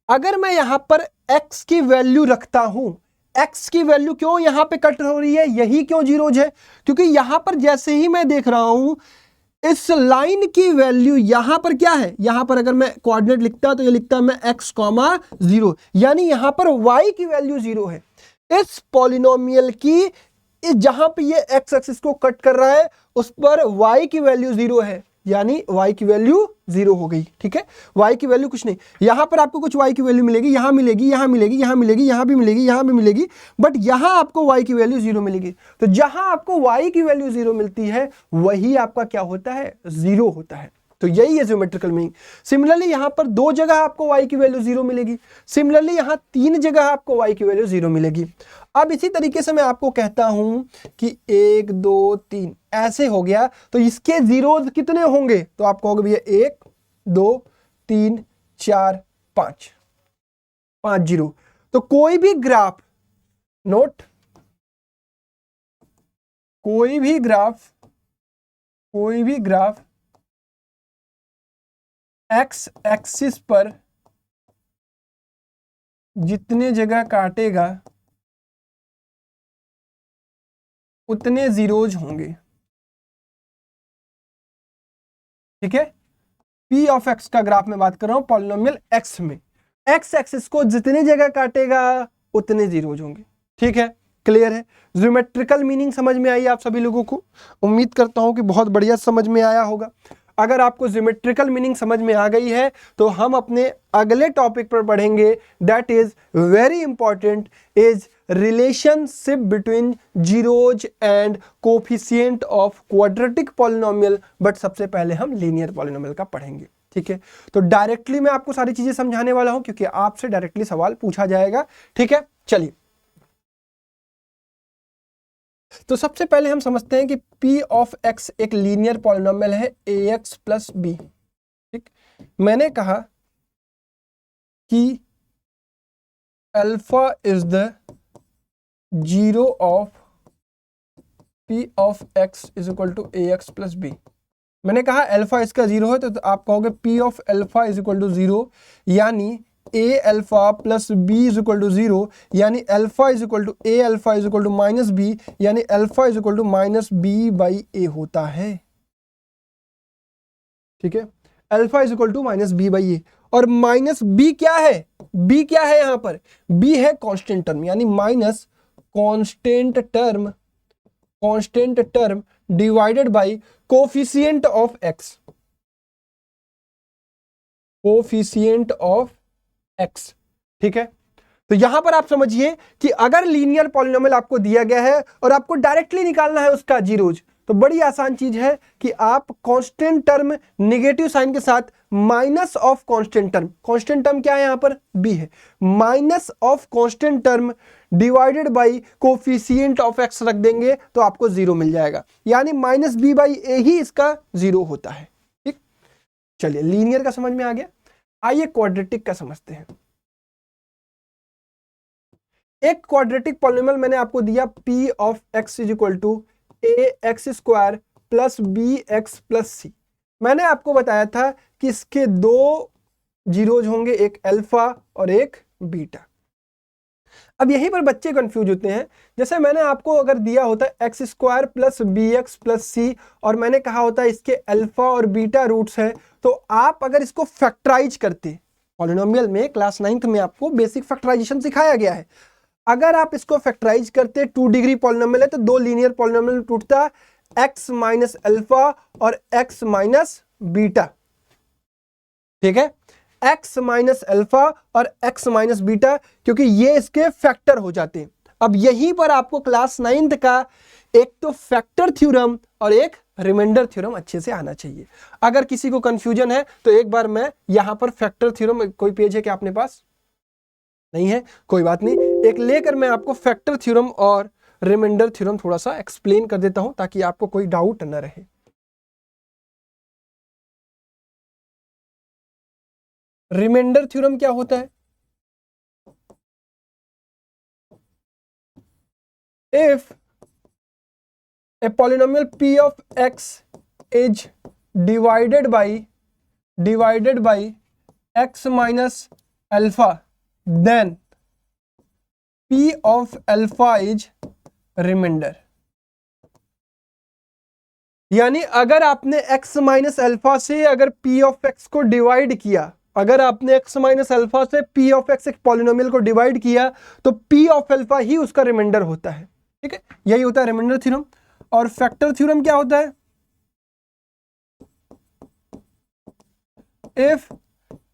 अगर मैं यहां पर x की वैल्यू रखता हूं, x की वैल्यू क्यों यहां पे कट हो रही है, यही क्यों जीरोज है, क्योंकि यहां पर जैसे ही मैं देख रहा हूं इस लाइन की वैल्यू यहां पर क्या है, यहां पर अगर मैं कोऑर्डिनेट लिखता तो ये लिखता मैं x, 0, यानी यहां पर y की वैल्यू 0 है। इस पॉलिनोमियल की जहां पे ये x एक्सिस को कट कर रहा है उस पर y की वैल्यू 0 है, यानी y की वैल्यू 0 हो गई। ठीक है, y की वैल्यू कुछ नहीं, यहां पर आपको कुछ y की वैल्यू मिलेगी, यहां मिलेगी, यहां मिलेगी, यहां मिलेगी, यहां भी मिलेगी, यहां भी मिलेगी, बट यहां आपको y की वैल्यू 0 मिलेगी। तो जहां आपको y की वैल्यू 0 मिलती है वही आपका क्या होता है, 0 होता है। तो यही है ज्योमेट्रिकल मीनिंग। सिमिलरली यहां पर 2 जगह आपको y की वैल्यू 0 मिलेगी, सिमिलरली यहां 3 जगह आपको y की वैल्यू 0 मिलेगी। अब इसी तरीके से मैं आपको कहता हूं कि 1 2 3 ऐसे हो गया, तो इसके जीरोज कितने होंगे, तो आप कहोगे भैया 1 2 3 4 5 जीरो। तो कोई भी ग्राफ, नोट, कोई भी ग्राफ एक्स एक्सिस पर जितने जगह काटेगा उतने जीरोज होंगे। ठीक है, p ऑफ x का ग्राफ में बात कर रहा हूं पॉलिनोमियल x में, x एक्सिस को जितनी जगह काटेगा उतने जीरोज होंगे। ठीक है, क्लियर है। ज्योमेट्रिकल मीनिंग समझ में आई आप सभी लोगों को, उम्मीद करता हूं कि बहुत बढ़िया समझ में आया होगा। अगर आपको ज्योमेट्रिकल मीनिंग समझ में आ गई है तो हम अपने अगले टॉपिक पर बढ़ेंगे, that is very important, is relationship between zeros and coefficient of quadratic polynomial. But सबसे पहले हम लीनियर पॉलिनोमियल का पढ़ेंगे। ठीक है, तो डायरेक्टली मैं आपको सारी चीजें समझाने वाला हूं क्योंकि आपसे डायरेक्टली सवाल पूछा जाएगा। ठीक है, चलिए, तो सबसे पहले हम समझते हैं कि p ऑफ x एक लीनियर पॉलिनोमियल है ax प्लस बी। ठीक, मैंने कहा कि alpha is the zero of p of x is equal to ax plus B. मैंने कहा अल्फा इसका 0 है, तो आप कहोगे p of alpha is equal to 0, यानी a alpha plus b is equal to 0, यानी alpha is equal to a alpha is equal to minus B, यानी alpha is equal to minus B by A होता है। ठीक है, alpha is equal to minus B by A, और minus B क्या है, b क्या है यहां पर, b है कांस्टेंट टर्म, यानी minus constant term divided by coefficient of x, coefficient of x। ठीक है, तो यहां पर आप समझिए कि अगर लीनियर पॉलिनोमियल आपको दिया गया है और आपको डायरेक्टली निकालना है उसका जीरोज, तो बड़ी आसान चीज है कि आप कांस्टेंट टर्म नेगेटिव साइन के साथ माइनस ऑफ कांस्टेंट टर्म क्या है यहाँ पर b है, minus of constant term divided by coefficient of x रख देंगे तो आपको 0 मिल जाएगा, यानी माइनस बी बाई ए ही इसका 0 होता है। ठीक, चलिए लीनियर का समझ में आ गया। आइए क्वाड्रेटिक का समझते हैं। एक क्वाड्रेटिक पॉलिनोमियल मैंने आपको दिया p of x is equal to ax square plus bx plus c। मैंने आपको बताया था कि इसके दो जीरोज होंगे, एक अल्फा और एक बीटा। अब यहीं पर बच्चे कंफ्यूज होते हैं। जैसे मैंने आपको अगर दिया होता है X square plus B X plus C और मैंने कहा होता है इसके अल्फा और बीटा रूट्स हैं, तो आप अगर इसको फैक्टराइज करते, पॉलिनोमियल में क्लास 9th में आपको बेसिक फैक्टराइजेशन सिखाया गया है, अगर आप इसको फैक्टराइज करते 2 डिग्री पॉलिनोमियल है तो दो लीनियर पॉलिनोमियल टूटता x माइनस अल्फा और x माइनस बीटा। ठीक है, x माइनस अल्फा और x माइनस बीटा, क्योंकि ये इसके फैक्टर हो जाते हैं। अब यहीं पर आपको क्लास 9th का एक तो फैक्टर थ्योरम और एक रिमाइंडर थ्योरम अच्छे से आना चाहिए। अगर किसी को कंफ्यूजन है तो एक बार मैं यहां पर फैक्टर थ्योरम, कोई पेज है क्या अपने पास? नहीं है, कोई बात नहीं, एक लेकर मैं आपको फैक्टर थ्योरम और रिमाइंडर थ्योरम थोड़ा सा एक्सप्लेन कर देता हूं ताकि आपको कोई डाउट न रहे। रिमाइंडर थ्योरम क्या होता है? If a polynomial p of x is divided by x minus alpha, then p of alpha is remainder। यानी अगर आपने x माइनस अल्फा से अगर p ऑफ x को डिवाइड किया, अगर आपने x माइनस अल्फा से p ऑफ x एक पॉलिनोमियल को डिवाइड किया तो p ऑफ अल्फा ही उसका रिमाइंडर होता है। ठीक है, यही होता है रिमाइंडर थ्योरम। और फैक्टर थ्योरम क्या होता है? If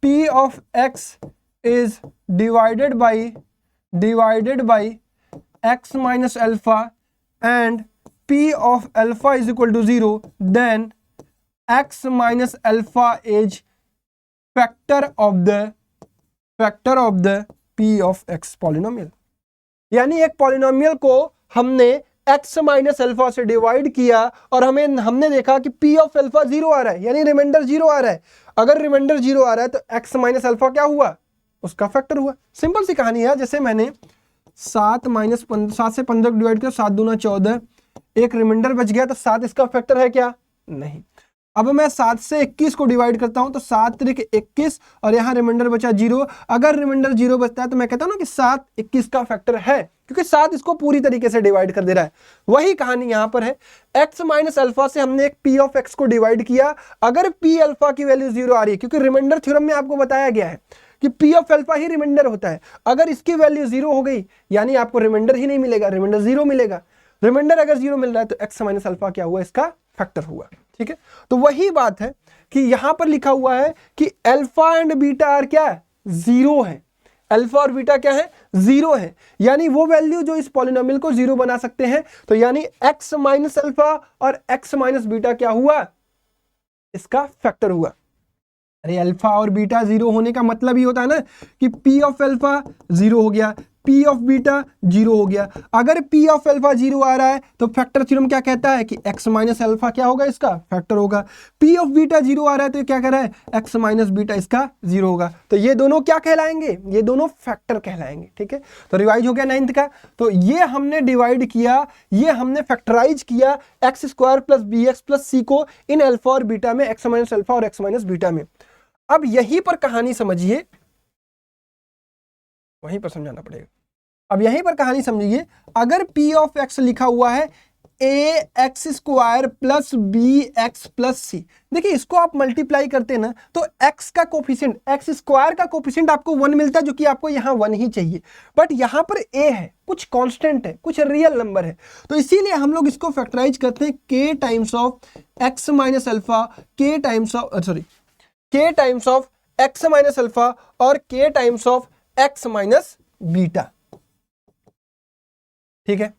p of x is divided by x minus alpha and p of alpha is equal to 0, then x minus alpha is factor of the p of x polynomial. यानी एक polynomial को हमने x minus alpha से divide किया और हमने देखा कि p ऑफ अल्फा 0 आ रहा है, यानी रिमाइंडर 0 आ रहा है। अगर रिमाइंडर 0 आ रहा है तो x माइनस अल्फा क्या हुआ? उसका फैक्टर हुआ। सिंपल सी कहानी है। जैसे मैंने 7 से 15 डिवाइड किया, 7 दूना 14, एक रिमाइंडर बच गया तो 7 इसका फैक्टर है क्या? नहीं। अब मैं 7 से 21 को डिवाइड करता हूं तो 7 त्रिक 21 और यहां रिमाइंडर बचा 0। अगर रिमाइंडर 0 बचता है तो मैं कहता हूं ना कि 7 21 का फैक्टर है, क्योंकि 7 इसको पूरी तरीके से डिवाइड कर दे रहा है। वही कहानी यहां पर है। x माइनस अल्फा से हमने एक p ऑफ x को डिवाइड किया, अगर p अल्फा की वैल्यू 0 आ रही है, क्योंकि रिमाइंडर थ्योरम में आपको बताया गया है कि p ऑफ अल्फा ही रिमाइंडर होता है। अगर इसकी वैल्यू 0 हो गई यानी आपको रिमाइंडर ही नहीं मिलेगा, रिमाइंडर 0 मिलेगा। रिमाइंडर अगर 0 मिल रहा है तो x माइनस अल्फा क्या हुआ? इसका फैक्टर हुआ। ठीक है, तो वही बात है कि यहां पर लिखा हुआ है कि अल्फा एंड बीटा आर क्या है? 0 है। अल्फा और बीटा क्या है? 0 है। यानी वो वैल्यू जो इस पॉलिनोमियल को 0 बना सकते हैं। तो यानी x माइनस अल्फा और x माइनस बीटा क्या हुआ? इसका फैक्टर हुआ। अरे अल्फा और बीटा 0 होने का मतलब ही होता है ना कि p ऑफ अल्फा 0 हो गया, p ऑफ बीटा 0 हो गया। अगर p ऑफ अल्फा 0 आ रहा है तो फैक्टर थ्योरम क्या कहता है कि x माइनस अल्फा क्या होगा? इसका फैक्टर होगा। p ऑफ बीटा 0 आ रहा है तो क्या कह रहा है? x माइनस बीटा इसका 0 होगा। तो ये दोनों क्या कहलाएंगे? ये दोनों फैक्टर कहलाएंगे। ठीक है, तो रिवाइज हो गया 9th का। तो ये हमने डिवाइड किया, ये हमने फैक्टराइज किया X square plus B X plus C को इन अल्फा और बीटा में, x माइनस अल्फा और x माइनस बीटा में। अब यहीं पर कहानी समझिए, वहीं पर समझाना पड़ेगा। अब यहीं पर कहानी समझिए, अगर p ऑफ x लिखा हुआ है ax square plus B X plus C, देखिए इसको आप मल्टीप्लाई करते हैं ना तो x का कोफिशिएंट, x स्क्वायर का कोफिशिएंट आपको 1 मिलता है, जो कि आपको यहाँ 1 ही चाहिए। बट यहाँ पर a है, कुछ कांस्टेंट है, कुछ रियल नंबर है, तो इसीलिए हम लोग इसको फैक्टराइज करते हैं k times of x minus alpha, k times of x minus alpha और k times of x minus beta. ठीक है,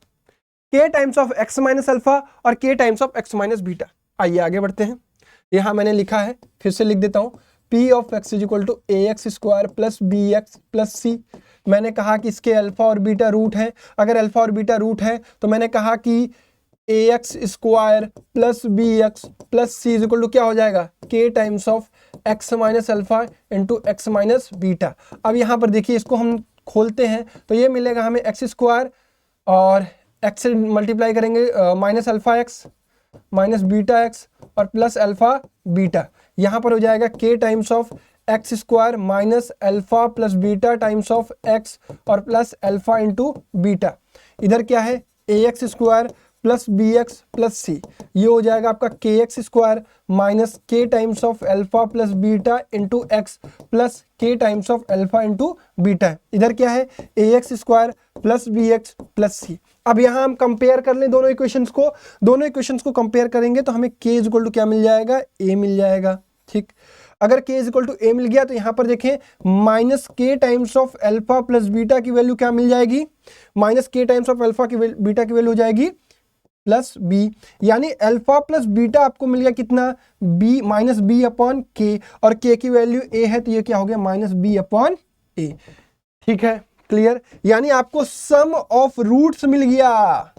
k times of x minus alpha और k times of x minus beta. आइए आगे बढ़ते हैं। यहां मैंने लिखा है, फिर से लिख देता हूं, p of x is equal to A X square plus B X plus C. मैंने कहा कि इसके अल्फा और बीटा रूट है। अगर अल्फा और बीटा रूट है तो मैंने कहा कि A X square plus B X plus C is equal to क्या हो जाएगा, k times of x minus alpha into X minus beta. अब यहाँ पर देखिए, इसको हम खोलते हैं तो ये मिलेगा हमें एक्स स्क्वायर और x से मल्टीप्लाई करेंगे minus alpha X minus beta X और प्लस अल्फा बीटा। यहाँ पर हो जाएगा k times of x square minus alpha plus beta times of X और प्लस अल्फा इंटू बीटा। इधर क्या है, A X square plus B X plus C. ये हो जाएगा आपका के एक्स स्क्वायर माइनस के times of alpha plus beta into X plus के times of alpha into beta. इधर क्या है, A X square plus B X plus C. अब यहाँ हम कंपेयर कर लें दोनों इक्वेशंस को। दोनों इक्वेशंस को कंपेयर करेंगे तो हमें k इज इक्वल टू क्या मिल जाएगा, a मिल जाएगा। ठीक, अगर k is equal to a मिल गया तो यहाँ पर देखें माइनस के times of alpha plus beta की वैल्यू क्या मिल जाएगी, माइनस के टाइम्स ऑफ अल्फा की बीटा की वैल्यू हो जाएगी प्लस बी। यानी अल्फा प्लस बीटा आपको मिल गया कितना, b माइनस बी अपॉन के, और k की वैल्यू a है तो ये क्या हो गया माइनस बी अपॉन ए। ठीक है, क्लियर। यानी आपको सम ऑफ रूट्स मिल गया,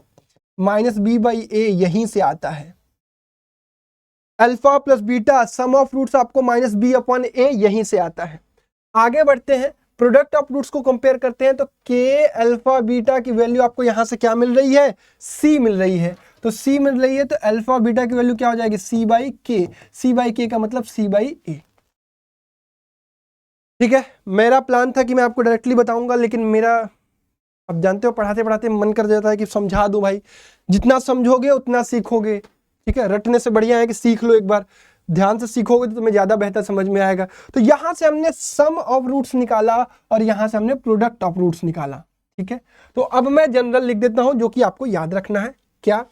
माइनस बी बाई ए यहीं से आता है। Alpha plus beta sum of roots आपको माइनस बी अपॉन ए यहीं से आता है। आगे बढ़ते हैं, प्रोडक्ट ऑफ रूट्स को कंपेयर करते हैं तो के अल्फा बीटा की वैल्यू आपको यहां से क्या मिल रही है, सी मिल रही है। तो सी मिल रही है तो अल्फा बीटा की वैल्यू क्या हो जाएगी, सी बाई के। सी बाई के का मतलब सी बाई ए। ठीक है, मेरा प्लान था कि मैं आपको डायरेक्टली बताऊंगा, लेकिन मेरा, अब जानते हो पढ़ाते पढ़ाते मन कर जाता है कि समझा दो भाई। जितना समझोगे उतना सीखोगे। ठीक है, रटने से बढ़िया है कि सीख लो, एक बार ध्यान से सीखोगे तो तुम्हें ज्यादा बेहतर समझ में आएगा। तो यहां से हमने सम ऑफ रूट्स निकाला और यहां से हमने प्रोडक्ट ऑफ रूट्स निकाला। ठीक है, तो अब मैं जनरल लिख देता हूं जो कि आपको याद रखना है। क्या,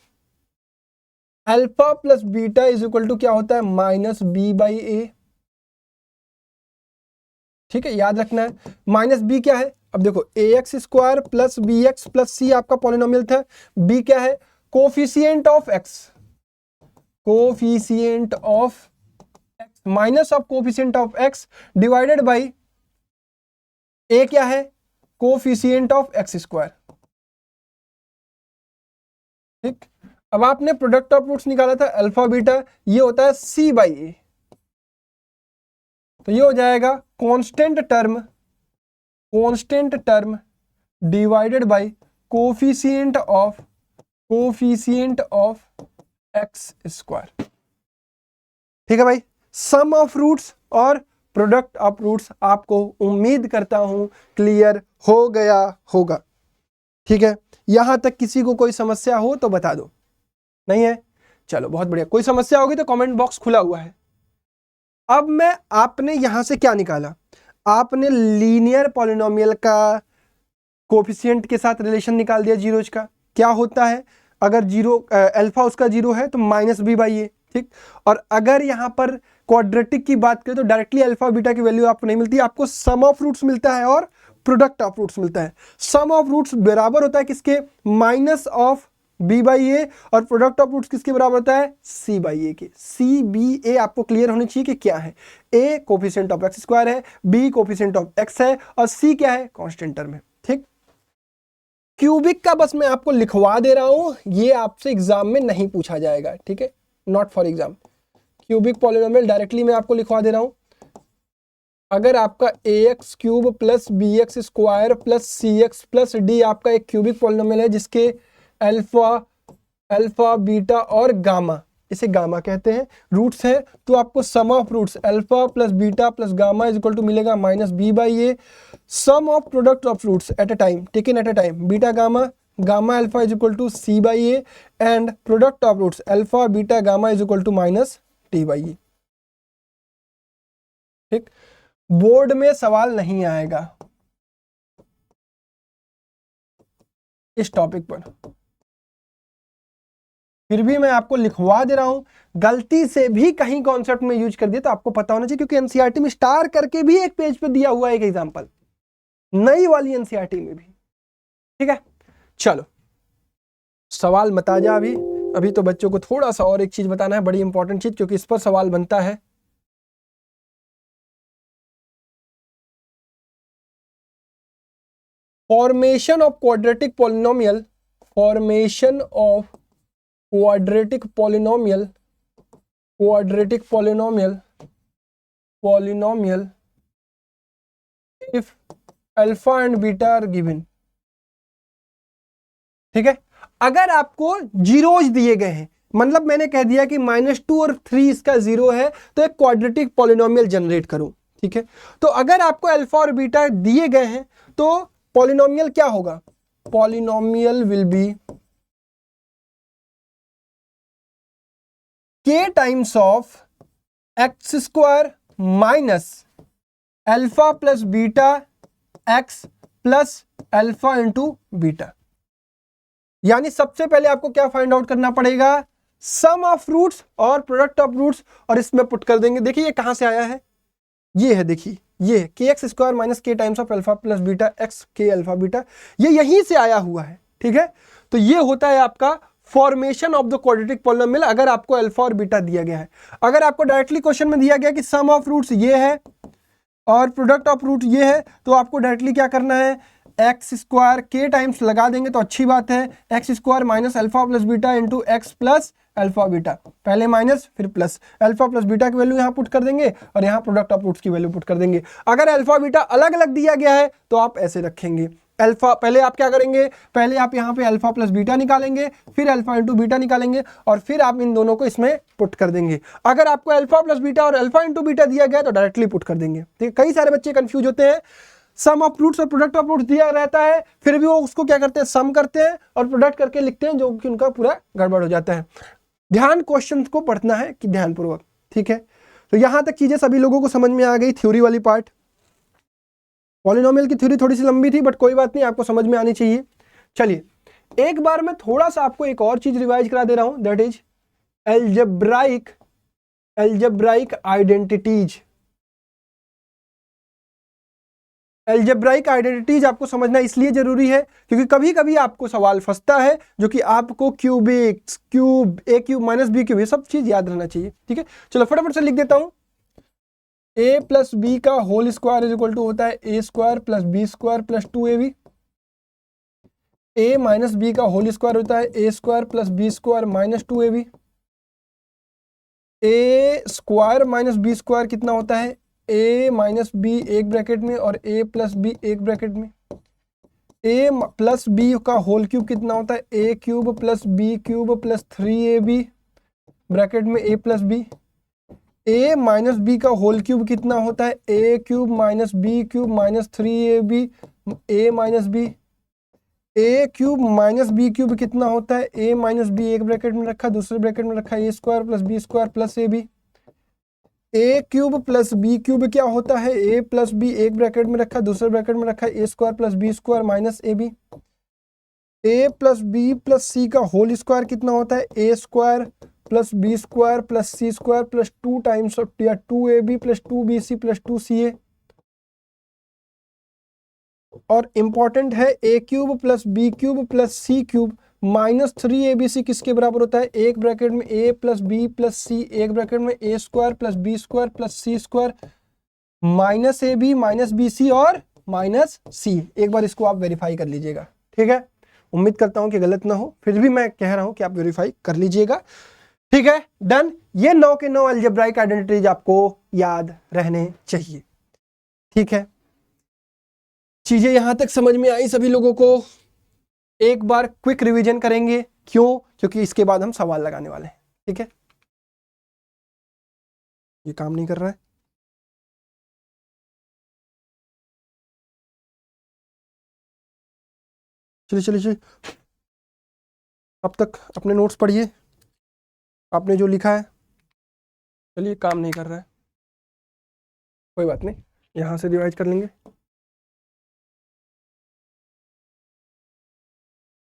alpha plus beta is equal to क्या होता है, माइनस बी बाई ए। ठीक है, याद रखना है। माइनस बी क्या है, अब देखो A X square plus B X plus C आपका पॉलिनोमियल था। बी क्या है, coefficient of X, coefficient of X minus of coefficient of X divided by A क्या है, कोफिशिएंट ऑफ एक्स स्क्वायर। ठीक, अब आपने प्रोडक्ट ऑफ रूट्स निकाला था अल्फा बीटा, ये होता है सी बाई ए। तो ये हो जाएगा constant term divided by coefficient of x square. ठीक है भाई, सम ऑफ रूट्स और प्रोडक्ट ऑफ रूट्स आपको उम्मीद करता हूं क्लियर हो गया होगा। ठीक है, यहां तक किसी को कोई समस्या हो तो बता दो, नहीं है, चलो बहुत बढ़िया। कोई समस्या होगी तो कमेंट बॉक्स खुला हुआ है। अब मैं, आपने यहां से क्या निकाला, आपने लीनियर पॉलिनोमियल का कोफिशिएंट के साथ रिलेशन निकाल दिया जीरोज का। क्या होता है, अगर जीरो अल्फा उसका जीरो है तो माइनस बी बाई ए। ठीक, और अगर यहां पर क्वाड्रेटिक की बात करें तो डायरेक्टली अल्फा बीटा की वैल्यू आपको नहीं मिलती, आपको सम ऑफ रूट्स मिलता है और प्रोडक्ट ऑफ रूट्स मिलता है। सम ऑफ रूट्स बराबर होता है किसके, minus of B by A, और प्रोडक्ट ऑफ रूट्स किसके बराबर होता है, सी बाई ए के। सी बी ए आपको क्लियर होनी चाहिए कि क्या है। ए कोफिशिएंट ऑफ एक्स स्क्वायर है, बी कोफिशिएंट ऑफ एक्स है, और सी क्या है, कांस्टेंट टर्म है। ठीक, क्यूबिक का बस मैं आपको लिखवा दे रहा हूं, ये आपसे एग्जाम में नहीं पूछा जाएगा। ठीक है, not for exam. Cubic polynomial directly मैं आपको लिखवा दे रहा हूं। अगर आपका A X cube plus B X square plus C X plus D आपका एक क्यूबिक पॉलिनोमियल है जिसके अल्फा बीटा और गामा, इसे गामा कहते हैं, रूट्स हैं, तो आपको sum of roots alpha plus beta plus gamma is equal to मिलेगा minus B by A. Sum of product of roots eight a time, taken at a time, beta gamma gamma alpha is equal to C by A, and product of roots alpha beta gamma is equal to minus T by A. ठीक, board में सवाल नहीं आएगा इस topic पर, फिर भी मैं आपको लिखवा दे रहा हूं। गलती से भी कहीं कॉन्सेप्ट में यूज कर दिया तो आपको पता होना चाहिए, क्योंकि एनसीईआरटी में स्टार करके भी एक पेज पे दिया हुआ है एक एग्जांपल, नई वाली एनसीईआरटी में भी। ठीक है, चलो सवाल मत आ जा अभी, अभी तो बच्चों को थोड़ा सा और एक चीज बताना है, बड़ी इंपॉर्टेंट चीज, क्योंकि इस पर सवाल बनता है। Formation of quadratic polynomial, formation of quadratic polynomial, quadratic polynomial if alpha and beta are given. ठीक है, अगर आपको जीरोज दिए गए हैं, मतलब मैंने कह दिया कि -2 और 3 इसका जीरो है, तो एक क्वाड्रेटिक पॉलिनोमियल जनरेट करो। ठीक है, तो अगर आपको अल्फा और बीटा दिए गए हैं तो पॉलिनोमियल क्या होगा? Polynomial will be k times of x square minus alpha plus beta x plus alpha into beta. यानी सबसे पहले आपको क्या फाइंड आउट करना पड़ेगा? सम ऑफ रूट्स और प्रोडक्ट ऑफ रूट्स, और इसमें पुट कर देंगे। देखिए ये कहां से आया है, ये है, देखिए ये के एक्स स्क्वायर माइनस के times of alpha plus beta x के अल्फा बीटा, ये यहीं से आया हुआ है। ठीक है, तो ये होता है आपका formation of the quadratic polynomial अगर आपको अल्फा और बीटा दिया गया है। अगर आपको डायरेक्टली क्वेश्चन में दिया गया कि सम ऑफ रूट्स ये है और प्रोडक्ट ऑफ रूट ये है, तो आपको डायरेक्टली क्या करना है? एक्स स्क्वायर के टाइम्स लगा देंगे तो अच्छी बात है, X square minus alpha plus beta into X plus alpha beta, पहले माइनस फिर प्लस, अल्फा प्लस बीटा की वैल्यू यहाँ पुट कर देंगे और यहाँ प्रोडक्ट ऑफ रूट्स की वैल्यू पुट कर देंगे। अगर अल्फा बीटा अलग अलग दिया गया है तो आप ऐसे रखेंगे, अल्फा पहले आप क्या करेंगे, पहले आप यहाँ पे अल्फा प्लस बीटा निकालेंगे, फिर अल्फा इंटू बीटा निकालेंगे और फिर आप इन दोनों को इसमें पुट कर देंगे। अगर आपको अल्फा प्लस बीटा और अल्फा इंटू बीटा दिया गया तो डायरेक्टली पुट कर देंगे। ठीक है, कई सारे बच्चे कंफ्यूज होते हैं, सम ऑफ रूट्स और प्रोडक्ट ऑफ रूट्स दिया रहता है, फिर भी वो उसको क्या करते हैं, सम करते हैं और प्रोडक्ट करके लिखते हैं, जो कि उनका पूरा गड़बड़ हो जाता है। ध्यान क्वेश्चन को पढ़ना है कि ध्यानपूर्वक। ठीक है, तो यहां तक चीजें सभी लोगों को समझ में आ गई, थ्योरी वाली पार्ट। पॉलिनोमियल की थ्योरी थोड़ी सी लंबी थी, बट कोई बात नहीं, आपको समझ में आनी चाहिए। चलिए एक बार मैं थोड़ा सा आपको एक और चीज रिवाइज करा दे रहा हूं, that is algebraic identities. Algebraic identities आपको समझना इसलिए जरूरी है क्योंकि कभी कभी आपको सवाल फंसता है जो कि आपको क्यूबिक्स, क्यूब, ए क्यूब माइनस बी क्यूब, ये सब चीज याद रहना चाहिए। ठीक है, चलो फटाफट से लिख देता हूं। ए प्लस बी का whole square is equal to होता है A square plus B square plus 2ab। A minus B का होल स्क्वायर होता है A square plus B square minus 2ab। A square minus B square कितना होता है? A minus B एक bracket में और ए प्लस बी एक ब्रैकेट में। ए प्लस बी का होल क्यूब कितना होता है? A cube plus B cube plus 3ab bracket में A plus B. A minus B का होल क्यूब कितना होता है? A cube minus B cube minus 3ab A minus B. A cube minus B cube कितना होता है? A minus B एक bracket में रखा, दूसरे ब्रैकेट में रखा A square plus B square plus A B. A cube plus B cube क्या होता है? ए प्लस बी एक ब्रैकेट में रखा, दूसरे ब्रैकेट में रखा A square plus B square minus A B. A plus B plus C का होल स्क्वायर कितना होता है? A square plus B square plus C square plus 2 times of 2ab plus 2bc plus 2ca। और important है A cube plus B cube plus C cube minus 3abc किसके बराबर होता है? एक ब्रैकेट में a plus B plus C, एक bracket में a square plus B square plus C square minus A B minus B C और minus सी। एक बार इसको आप वेरीफाई कर लीजिएगा। ठीक है, उम्मीद करता हूं कि गलत ना हो, फिर भी मैं कह रहा हूं कि आप वेरीफाई कर लीजिएगा। ठीक है, डन। ये 9 के 9 अलजेब्राइक आइडेंटिटीज आपको याद रहने चाहिए। ठीक है, चीजें यहां तक समझ में आई सभी लोगों को? एक बार क्विक रिवीजन करेंगे, क्यों? क्योंकि इसके बाद हम सवाल लगाने वाले हैं। ठीक है, ये काम नहीं कर रहा है। चलिए चलिए चलिए, अब तक अपने नोट्स पढ़िए, आपने जो लिखा है। चलिए, काम नहीं कर रहा है, कोई बात नहीं, यहां से रिवाइज कर लेंगे।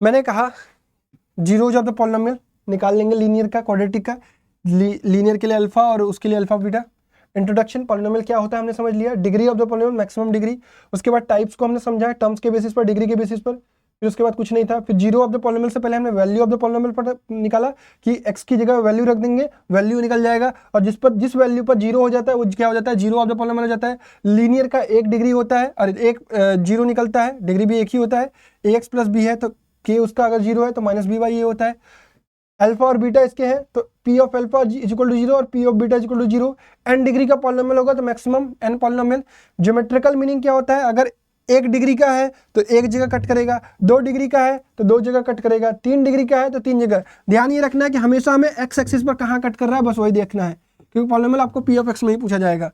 मैंने कहा जीरोज ऑफ द पॉलिनोमियल निकाल लेंगे, लीनियर का, क्वाड्रेटिक का। लीनियर के लिए अल्फा और उसके लिए अल्फा बीटा। इंट्रोडक्शन, पॉलिनोमियल क्या होता है हमने समझ लिया। Degree of the polynomial, maximum degree. उसके बाद टाइप्स को हमने समझा है, टर्म्स के बेसिस पर, डिग्री के बेसिस पर। फिर उसके बाद कुछ नहीं था। फिर जीरो ऑफ द पॉलिनोमियल से पहले हमने वैल्यू ऑफ द पॉलिनोमियल पर निकाला कि x की जगह वैल्यू रख देंगे, वैल्यू निकल जाएगा, और जिस वैल्यू पर जीरो हो जाता है वो क्या हो जाता है, जीरो ऑफ द पॉलिनोमियल हो जाता है। लीनियर का एक डिग्री होता है और एक जीरो निकलता है, डिग्री भी एक ही होता है। ax प्लस बी है तो k उसका अगर जीरो है तो माइनस बी बाई ए होता है। अल्फा और बीटा इसके हैं तो p of alpha is equal to zero और p of beta is equal to zero. n degree का पॉलिनोमियल होगा तो maximum n polynomial. Geometrical meaning क्या होता है, अगर एक डिग्री का है तो एक जगह कट करेगा, 2 डिग्री का है तो 2 जगह कट करेगा, 3 डिग्री का है तो 3 जगह। ध्यान ये रखना है कि हमेशा हमें एक्स एक्सिस पर कहाँ कट कर रहा है, बस वही देखना है, क्योंकि पॉलिनोमियल आपको p ऑफ x में ही पूछा जाएगा।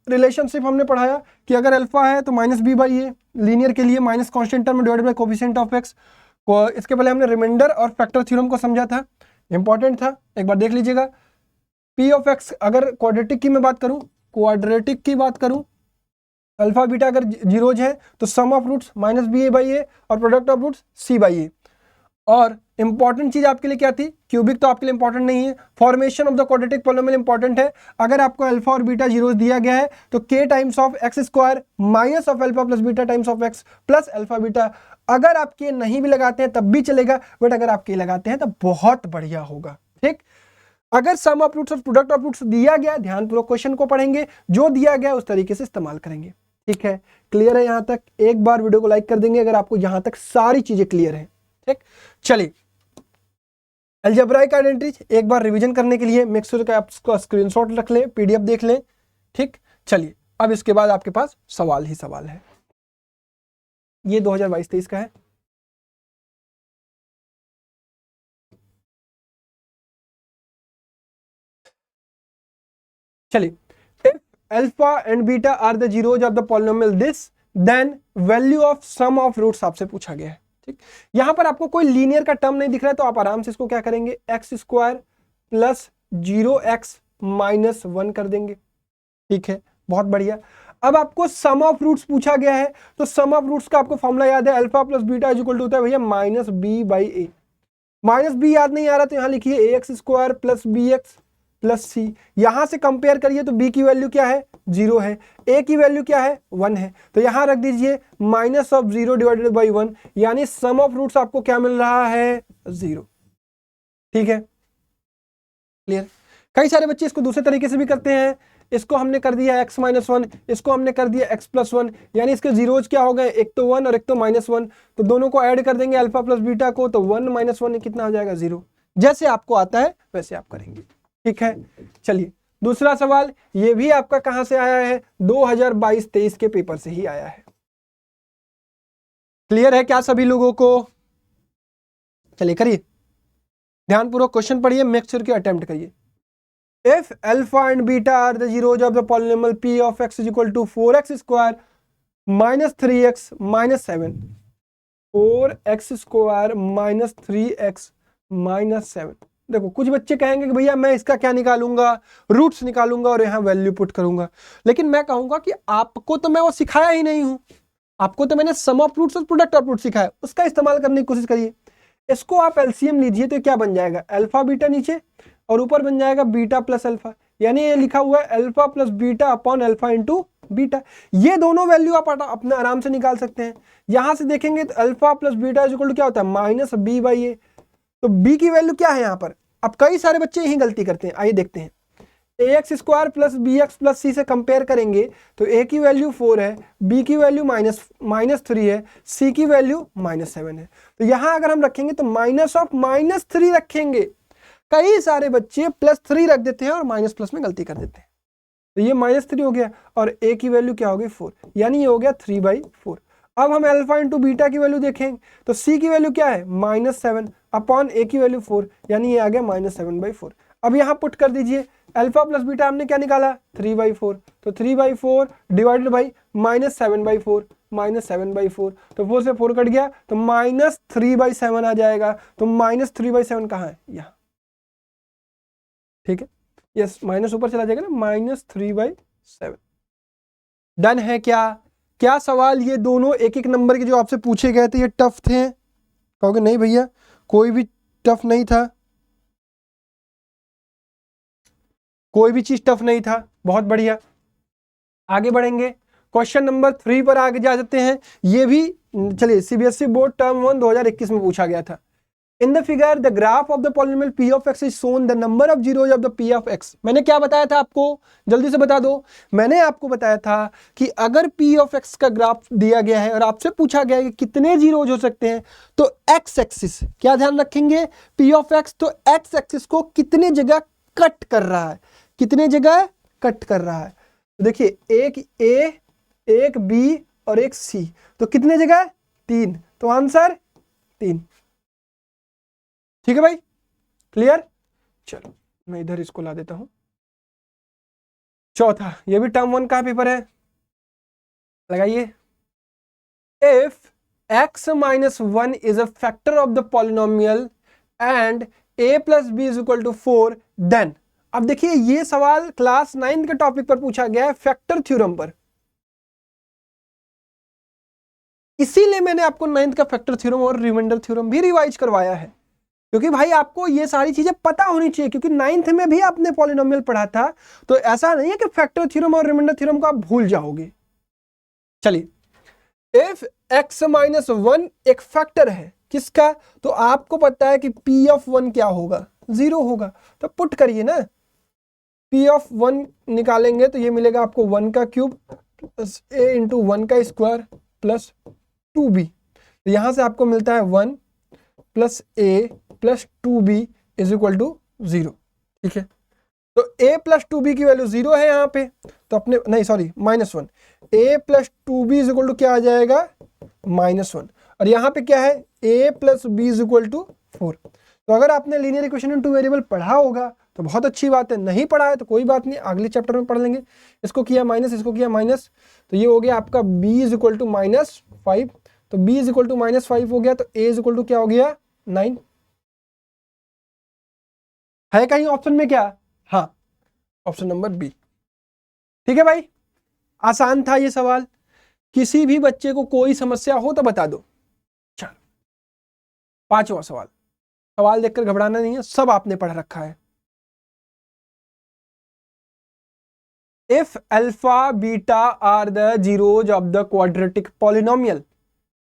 रिलेशनशिप हमने पढ़ाया कि अगर अल्फा है तो minus B by A, linear के लिए minus constant term divided by coefficient of x. इसके पहले हमने रिमाइंडर और फैक्टर थ्योरम को समझा था, इंपॉर्टेंट था, एक बार देख लीजिएगा। p ऑफ x अगर क्वाड्रेटिक की मैं बात करूं, क्वाड्रेटिक की बात करूं, अल्फा बीटा अगर जीरोज है तो sum of roots minus B A by A और product of roots C by A. और इंपॉर्टेंट चीज आपके लिए क्या थी, क्यूबिक तो आपके लिए इंपॉर्टेंट नहीं है, formation of the quadratic polynomial important है। अगर आपको अल्फा और बीटा जीरोज दिया गया है तो k times of x square minus of alpha plus beta times of x plus alpha beta. अगर आप k नहीं भी लगाते हैं तब भी चलेगा, बट अगर आप k लगाते हैं तो बहुत बढ़िया होगा। ठीक, अगर सम ऑफ रूट्स और प्रोडक्ट ऑफ रूट्स दिया गया, ध्यानपूर्वक क्वेश्चन को पढ़ेंगे, जो दिया गया उस तरीके से इस्तेमाल करेंगे। ठीक है, क्लियर है यहां तक? एक बार वीडियो को लाइक कर देंगे अगर आपको यहां तक सारी चीजें क्लियर हैं। ठीक, चलिए अलजेब्राइक आइडेंटिटीज एक बार रिवीजन करने के लिए मेक श्योर कि आप इसको स्क्रीनशॉट रख लें, पीडीएफ देख लें। ठीक, चलिए अब इसके बाद आपके पास सवाल ही सवाल है। ये 2022-23 का है। चलिए, if alpha and beta are the zeros of the polynomial this, then value of sum of roots आपसे पूछा गया है। ठीक, यहां पर आपको कोई लीनियर का टर्म नहीं दिख रहा है तो आप आराम से इसको क्या करेंगे, x square plus 0x minus 1 कर देंगे। ठीक है, बहुत बढ़िया। अब आपको सम ऑफ रूट्स पूछा गया है तो सम ऑफ रूट्स का आपको फॉर्मूला याद है, alpha plus beta is equal to होता है भैया minus B by A. Minus B याद नहीं आ रहा तो यहां लिखिए A X square plus B X plus C. यहां से कंपेयर करिए तो b की वैल्यू क्या है, 0 है, a की वैल्यू क्या है, 1 है, तो यहां रख दीजिए माइनस ऑफ 0 डिवाइडेड बाई 1, यानी सम ऑफ रूट्स आपको क्या मिल रहा है, 0। ठीक है, क्लियर? कई सारे बच्चे इसको दूसरे तरीके से भी करते हैं, इसको हमने कर दिया x माइनस 1, इसको हमने कर दिया x प्लस 1, यानी इसके जीरोज क्या हो गए, एक तो 1 और एक तो माइनस 1, तो दोनों को ऐड कर देंगे अल्फा प्लस बीटा को, तो 1 माइनस 1 कितना हो जाएगा, 0। जैसे आपको आता है वैसे आप करेंगे। ठीक है, चलिए दूसरा सवाल, ये भी आपका कहां से आया है, 2022-23 के पेपर से ही आया है। क्लियर है क्या सभी लोगों को? चलिए करिए, ध्यानपूर्वक क्वेश्चन पढ़िए, मेक श्योर कि अटेम्प्ट करिए। If alpha and beta are the zeros of the polynomial p of x is equal to 4x square minus 3x minus 7, 4x square minus 3x minus 7। देखो कुछ बच्चे कहेंगे कि भैया मैं इसका क्या निकालूंगा, रूट्स निकालूंगा और यहाँ वैल्यू पुट करूंगा, लेकिन मैं कहूंगा कि आपको तो मैं वो सिखाया ही नहीं हूं, आपको तो मैंने सम ऑफ रूट्स और प्रोडक्ट ऑफ रूट्स सिखाया, उसका इस्तेमाल करने की कोशिश करिए। इसको आप एलसीएम लीजिए तो क्या बन जाएगा, अल्फा बीटा नीचे और ऊपर बन जाएगा बीटा प्लस अल्फा, यानी ये लिखा हुआ है alpha plus beta upon alpha into beta. ये दोनों वैल्यू आप अपने आराम से निकाल सकते हैं। यहां से देखेंगे तो alpha plus beta is equal to क्या होता है, माइनस बी बाई ए। तो b की वैल्यू क्या है यहाँ पर, अब कई सारे बच्चे यही गलती करते हैं, आइए देखते हैं। ax square plus B X plus C से कंपेयर करेंगे तो a की वैल्यू 4 है, b की वैल्यू माइनस 3 है, c की वैल्यू माइनस 7 है। तो यहाँ अगर हम रखेंगे तो माइनस ऑफ माइनस 3 रखेंगे। कई सारे बच्चे प्लस 3 रख देते हैं और माइनस प्लस में गलती कर देते हैं। तो ये माइनस 3 हो गया और a की वैल्यू क्या हो गई, 4, यानी ये हो गया 3/4। अब हम अल्फा इंटू बीटा की वैल्यू देखेंगे तो c की वैल्यू क्या है, -7 अपॉन a की वैल्यू 4, यानी ये आ गया -7/4। अब यहाँ पुट कर दीजिए, अल्फा प्लस बीटा हमने क्या निकाला, 3/4, तो 3/4 डिवाइडेड बाई -7/4, -7/4, तो 4 से 4 कट गया तो -3/7 आ जाएगा। तो -3/7 कहाँ है, यहाँ। ठीक है, यस, माइनस ऊपर चला जाएगा ना, -3/7। डन है क्या सवाल ये दोनों एक एक नंबर के जो आपसे पूछे गए थे ये टफ थे? कहोगे नहीं भैया कोई भी टफ नहीं था, कोई भी चीज टफ नहीं था, बहुत बढ़िया। आगे बढ़ेंगे, क्वेश्चन नंबर 3 पर आगे जा सकते हैं। ये भी चलिए सीबीएसई बोर्ड टर्म 1 2021 में पूछा गया था। In the figure the graph of the polynomial p of x is shown the number of zeros of the p of x। मैंने क्या बताया था आपको, जल्दी से बता दो। मैंने आपको बताया था कि अगर p ऑफ x का ग्राफ दिया गया है और आपसे पूछा गया है कि कितने जीरोज हो सकते हैं, तो x एक्सिस क्या ध्यान रखेंगे, p ऑफ x, तो x एक्सिस को कितने जगह कट कर रहा है, कितने जगह कट कर रहा है। तो देखिए एक a, एक b और एक c, तो कितने जगह, 3, तो आंसर 3। ठीक है भाई, क्लियर। चलो मैं इधर इसको ला देता हूं। चौथा, ये भी टर्म 1 का पेपर है, लगाइए। If x minus 1 is a factor of the polynomial and a plus b is equal to 4 then. अब देखिए ये सवाल क्लास 9 के टॉपिक पर पूछा गया है, फैक्टर थ्योरम पर। इसीलिए मैंने आपको 9th का फैक्टर थ्योरम और रिमाइंडर थ्योरम भी रिवाइज करवाया है, क्योंकि भाई आपको ये सारी चीजें पता होनी चाहिए, क्योंकि 9th में भी आपने पॉलिनोमियल पढ़ा था। तो ऐसा नहीं है कि फैक्टर थ्योरम और रिमाइंडर थ्योरम को आप भूल जाओगे। चलिए, इफ x माइनस 1 एक फैक्टर है किसका, तो आपको पता है कि p ऑफ 1 क्या होगा, 0 होगा। तो पुट करिए ना, p ऑफ 1 निकालेंगे तो ये मिलेगा आपको 1 का क्यूब प्लस a इंटू 1 का स्क्वायर प्लस 2b। तो यहां से आपको मिलता है 1 plus a plus 2b is equal to 0। ठीक है, तो a प्लस 2b की वैल्यू 0 है यहाँ पे, तो अपने नहीं sorry -1, a plus 2b is equal to क्या आ जाएगा, -1। और यहाँ पे क्या है, a plus b is equal to 4। तो अगर आपने linear equation in two variable पढ़ा होगा तो बहुत अच्छी बात है, नहीं पढ़ा है तो कोई बात नहीं, अगले चैप्टर में पढ़ लेंगे। इसको किया माइनस, इसको किया माइनस, तो ये हो गया आपका b इज इक्वल टू -5। तो b इज इक्वल टू -5 हो गया, तो a इज इक्वल टू क्या हो गया, 9। है कहीं ऑप्शन में क्या, हाँ ऑप्शन नंबर बी। ठीक है भाई, आसान था ये सवाल, किसी भी बच्चे को कोई समस्या हो तो बता दो। चलो 5वां सवाल, सवाल देखकर घबराना नहीं है, सब आपने पढ़ रखा है। If alpha beta are the zeros of the quadratic polynomial,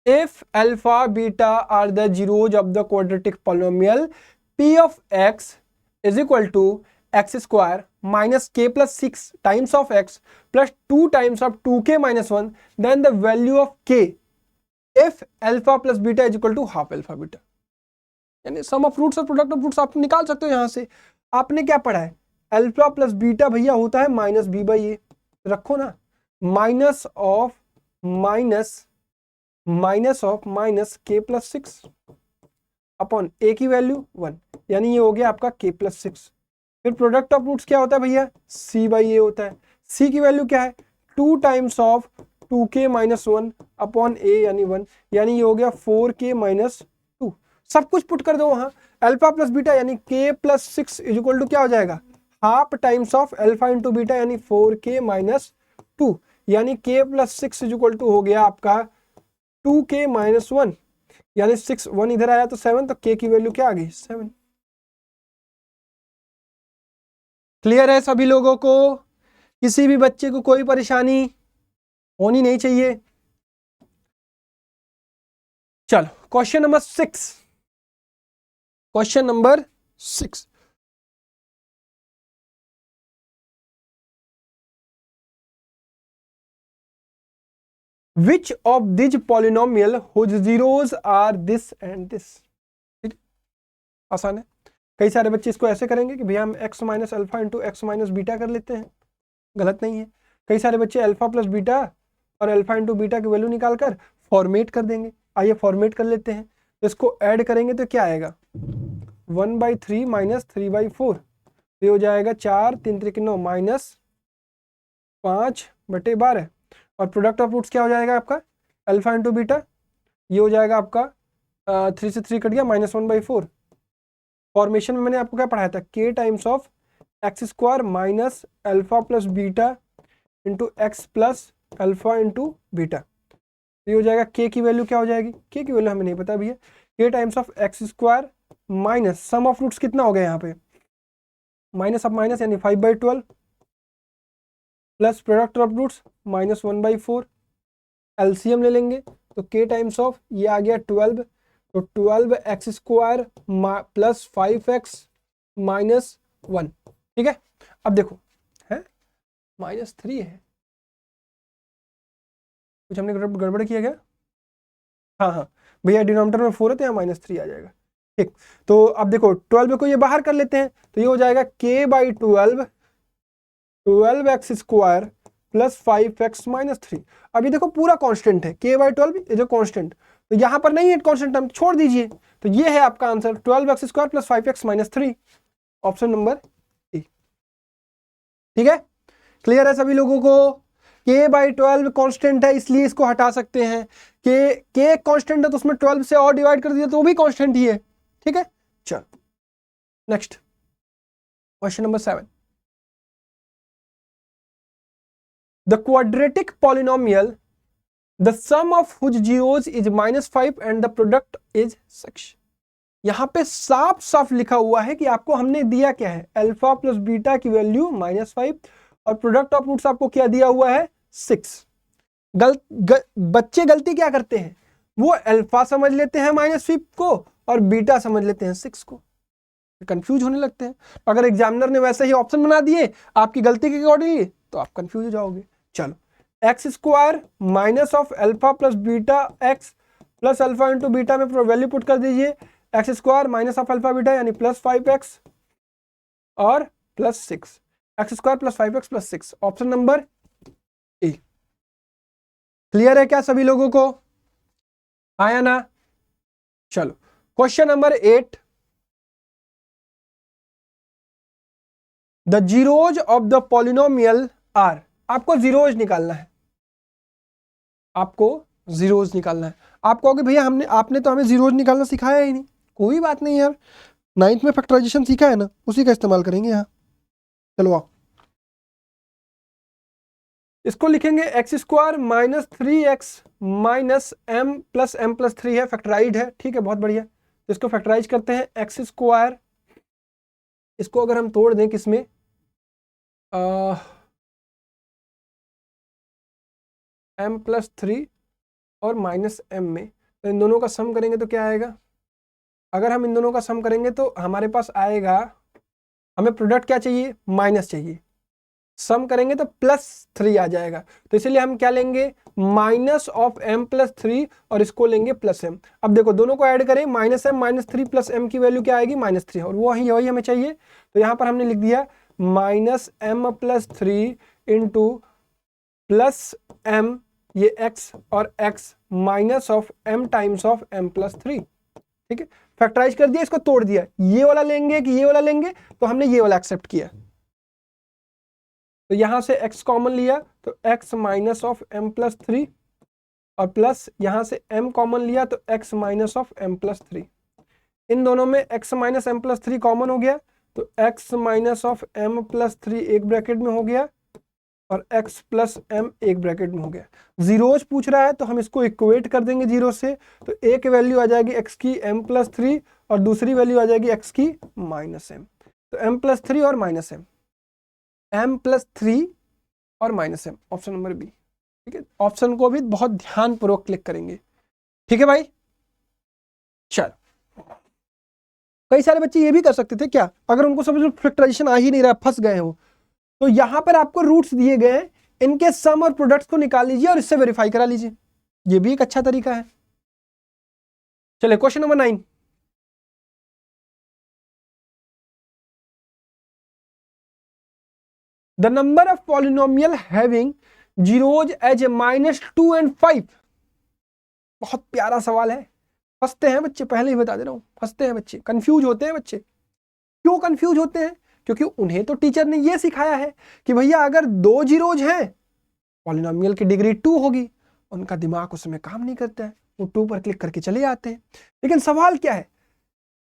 if alpha beta are the zeros of the quadratic polynomial p of x is equal to x square minus k plus 6 times of x plus 2 times of 2k minus 1, then the value of k if alpha plus beta is equal to half alpha beta। यानी सम of roots और product of roots आप निकाल सकते हो यहाँ से। आपने क्या पढ़ा है, अल्फा प्लस बीटा भैया होता है माइनस बी बाई ए, रखो ना, माइनस ऑफ माइनस के प्लस 6 अपॉन ए की वैल्यू 1, यानी ये हो गया आपका k प्लस 6। फिर प्रोडक्ट ऑफ रूट्स क्या होता है भैया, c बाई ए होता है, c की वैल्यू क्या है, 2 times of 2k minus 1 upon A यानी 1, यानी ये हो गया 4k माइनस 2। सब कुछ पुट कर दो वहां, अल्फा प्लस बीटा यानी k plus 6 is equal to क्या हो जाएगा, half times of alpha into beta यानी 4k माइनस 2, यानी k plus 6 is equal to हो गया आपका 2k माइनस 1, यानी 6 1 इधर आया तो 7, तो k की वैल्यू क्या आ गई, 7। क्लियर है सभी लोगों को, किसी भी बच्चे को कोई परेशानी होनी नहीं चाहिए। चलो question number 6, question number 6, Which of these polynomial whose zeros are this and this। आसान है, कई सारे बच्चे इसको ऐसे करेंगे कि भैया हम x minus alpha into X minus beta कर लेते हैं, गलत नहीं है। कई सारे बच्चे अल्फा प्लस बीटा और अल्फा इंटू बीटा की वैल्यू निकालकर फॉर्मेट कर देंगे। आइए फॉर्मेट कर लेते हैं, इसको ऐड करेंगे तो क्या आएगा, 1/3 माइनस 3/4, ये हो जाएगा 4 3 त्रिक 9 माइनस 5/12। और प्रोडक्ट ऑफ रूट्स क्या हो जाएगा आपका, अल्फा इंटू बीटा, ये हो जाएगा आपका 3 से 3 कट गया -1/4। फॉर्मेशन में मैंने आपको क्या पढ़ाया था, k times of x square minus alpha plus beta into X plus alpha into beta, ये हो जाएगा k की वैल्यू क्या हो जाएगी, k की वैल्यू हमें नहीं पता भैया, k times of x square minus sum of roots कितना हो गया यहाँ पे, माइनस ऑफ माइनस यानी 5/12 plus product of roots -1/4, LCM ले लेंगे तो k टाइम्स ऑफ ये आ गया 12, तो 12x square plus 5x minus 1। ठीक है, अब देखो है -3 है, कुछ हमने गड़बड़ किया क्या? हाँ हाँ भैया, डिनोमिनेटर में 4 है तो यहाँ -3 आ जाएगा। ठीक, तो अब देखो 12 को ये बाहर कर लेते हैं, तो ये हो जाएगा k/12 12x square plus 5x minus 3। अब ये देखो पूरा कांस्टेंट है, k/12 ये जो कांस्टेंट, तो यहाँ पर नहीं है कांस्टेंट, हम छोड़ दीजिए, तो ये है आपका answer 12x square plus 5x minus 3, option number ए। ठीक है, क्लियर है सभी लोगों को? k/12 कांस्टेंट है इसलिए इसको हटा सकते हैं, k कांस्टेंट है तो उसमें 12 से और डिवाइड कर दिया तो वो भी कांस्टेंट ही है। ठीक है, चल next question number 7। The quadratic polynomial, the sum of whose zeros is -5 and the product is 6। यहां पे साफ साफ लिखा हुआ है कि आपको हमने दिया क्या है, अल्फा प्लस बीटा की वैल्यू -5 और प्रोडक्ट ऑफ रूट्स आपको क्या दिया हुआ है 6। बच्चे गलती क्या करते हैं, वो अल्फा समझ लेते हैं -5 को और बीटा समझ लेते हैं 6 को, कंफ्यूज होने लगते हैं। अगर एग्जामिनर ने वैसे ही ऑप्शन बना दिए आपकी गलती के अकॉर्डिंगली तो आप कंफ्यूज हो जाओगे। चलो, x square minus of alpha plus beta x plus alpha into beta में वैल्यू पुट कर दीजिए, x square minus of alpha beta यानी प्लस 5x और plus 6, x square plus 5x plus 6, option number A. Clear है क्या सभी लोगों को? आया ना? चलो question number 8, the zeros of the polynomial are. आपको जीरोज निकालना है, आपको जीरोज निकालना है। आप कहोगे भैया आपने तो हमें जीरोज निकालना सिखाया ही नहीं। कोई बात नहीं यार, 9th में फैक्टराइजेशन सीखा है ना, उसी का इस्तेमाल करेंगे यहाँ। चलो आओ, इसको लिखेंगे x square minus 3x minus m plus m plus 3 है, फैक्टराइड है। ठीक है, बहुत बढ़िया। इसको फैक्टराइज करते हैं, एक्स स्क्वायर, इसको अगर हम तोड़ दें किसमें, m प्लस 3 और माइनस m में, तो इन दोनों का सम करेंगे तो क्या आएगा? अगर हम इन दोनों का सम करेंगे तो हमारे पास आएगा, हमें प्रोडक्ट क्या चाहिए, माइनस चाहिए, सम करेंगे तो +3 आ जाएगा। तो इसलिए हम क्या लेंगे, माइनस ऑफ m प्लस 3 और इसको लेंगे प्लस m। अब देखो दोनों को ऐड करें, -m माइनस 3 प्लस m की वैल्यू क्या आएगी, -3, और वही हमें चाहिए। तो यहाँ पर हमने लिख दिया -m plus 3 into plus m, ये x और x minus of m times of m plus 3। ठीक है, फैक्टराइज कर दिया, इसको तोड़ दिया, ये वाला लेंगे कि ये वाला लेंगे, तो हमने ये वाला एक्सेप्ट किया। तो यहां से x कॉमन लिया तो x minus of m plus 3 और प्लस यहां से m कॉमन लिया तो x minus of m plus 3। इन दोनों में x minus m plus 3 common हो गया, तो x minus of m plus 3 एक ब्रैकेट में हो गया और x प्लस m एक ब्रैकेट में हो गया। जीरोज पूछ रहा है तो हम इसको इक्वेट कर देंगे जीरो से, तो एक वैल्यू आ जाएगी x की m प्लस 3 और दूसरी वैल्यू आ जाएगी x की माइनस m। तो m प्लस 3 और माइनस m प्लस 3 और minus m, option number B. ठीक है, ऑप्शन को भी बहुत ध्यानपूर्वक क्लिक करेंगे। ठीक है भाई, चल कई सारे बच्चे ये भी कर सकते थे क्या, अगर उनको समझ फैक्टराइजेशन आ ही नहीं रहा, फंस गए हो, तो यहां पर आपको रूट्स दिए गए हैं, इनके सम और प्रोडक्ट्स को निकाल लीजिए और इससे वेरीफाई करा लीजिए, ये भी एक अच्छा तरीका है। चलिए question number 9, the number of polynomial having zeros as -2 and 5। बहुत प्यारा सवाल है, फंसते हैं बच्चे, पहले ही बता दे रहा हूं, फंसते हैं बच्चे, कंफ्यूज होते हैं बच्चे। क्यों कंफ्यूज होते हैं? क्योंकि उन्हें तो टीचर ने यह सिखाया है कि भैया अगर 2 जीरोज हैं, पॉलिनोमियल की डिग्री 2 होगी। उनका दिमाग उसमें काम नहीं करता है, वो 2 पर क्लिक करके चले जाते हैं। लेकिन सवाल क्या है,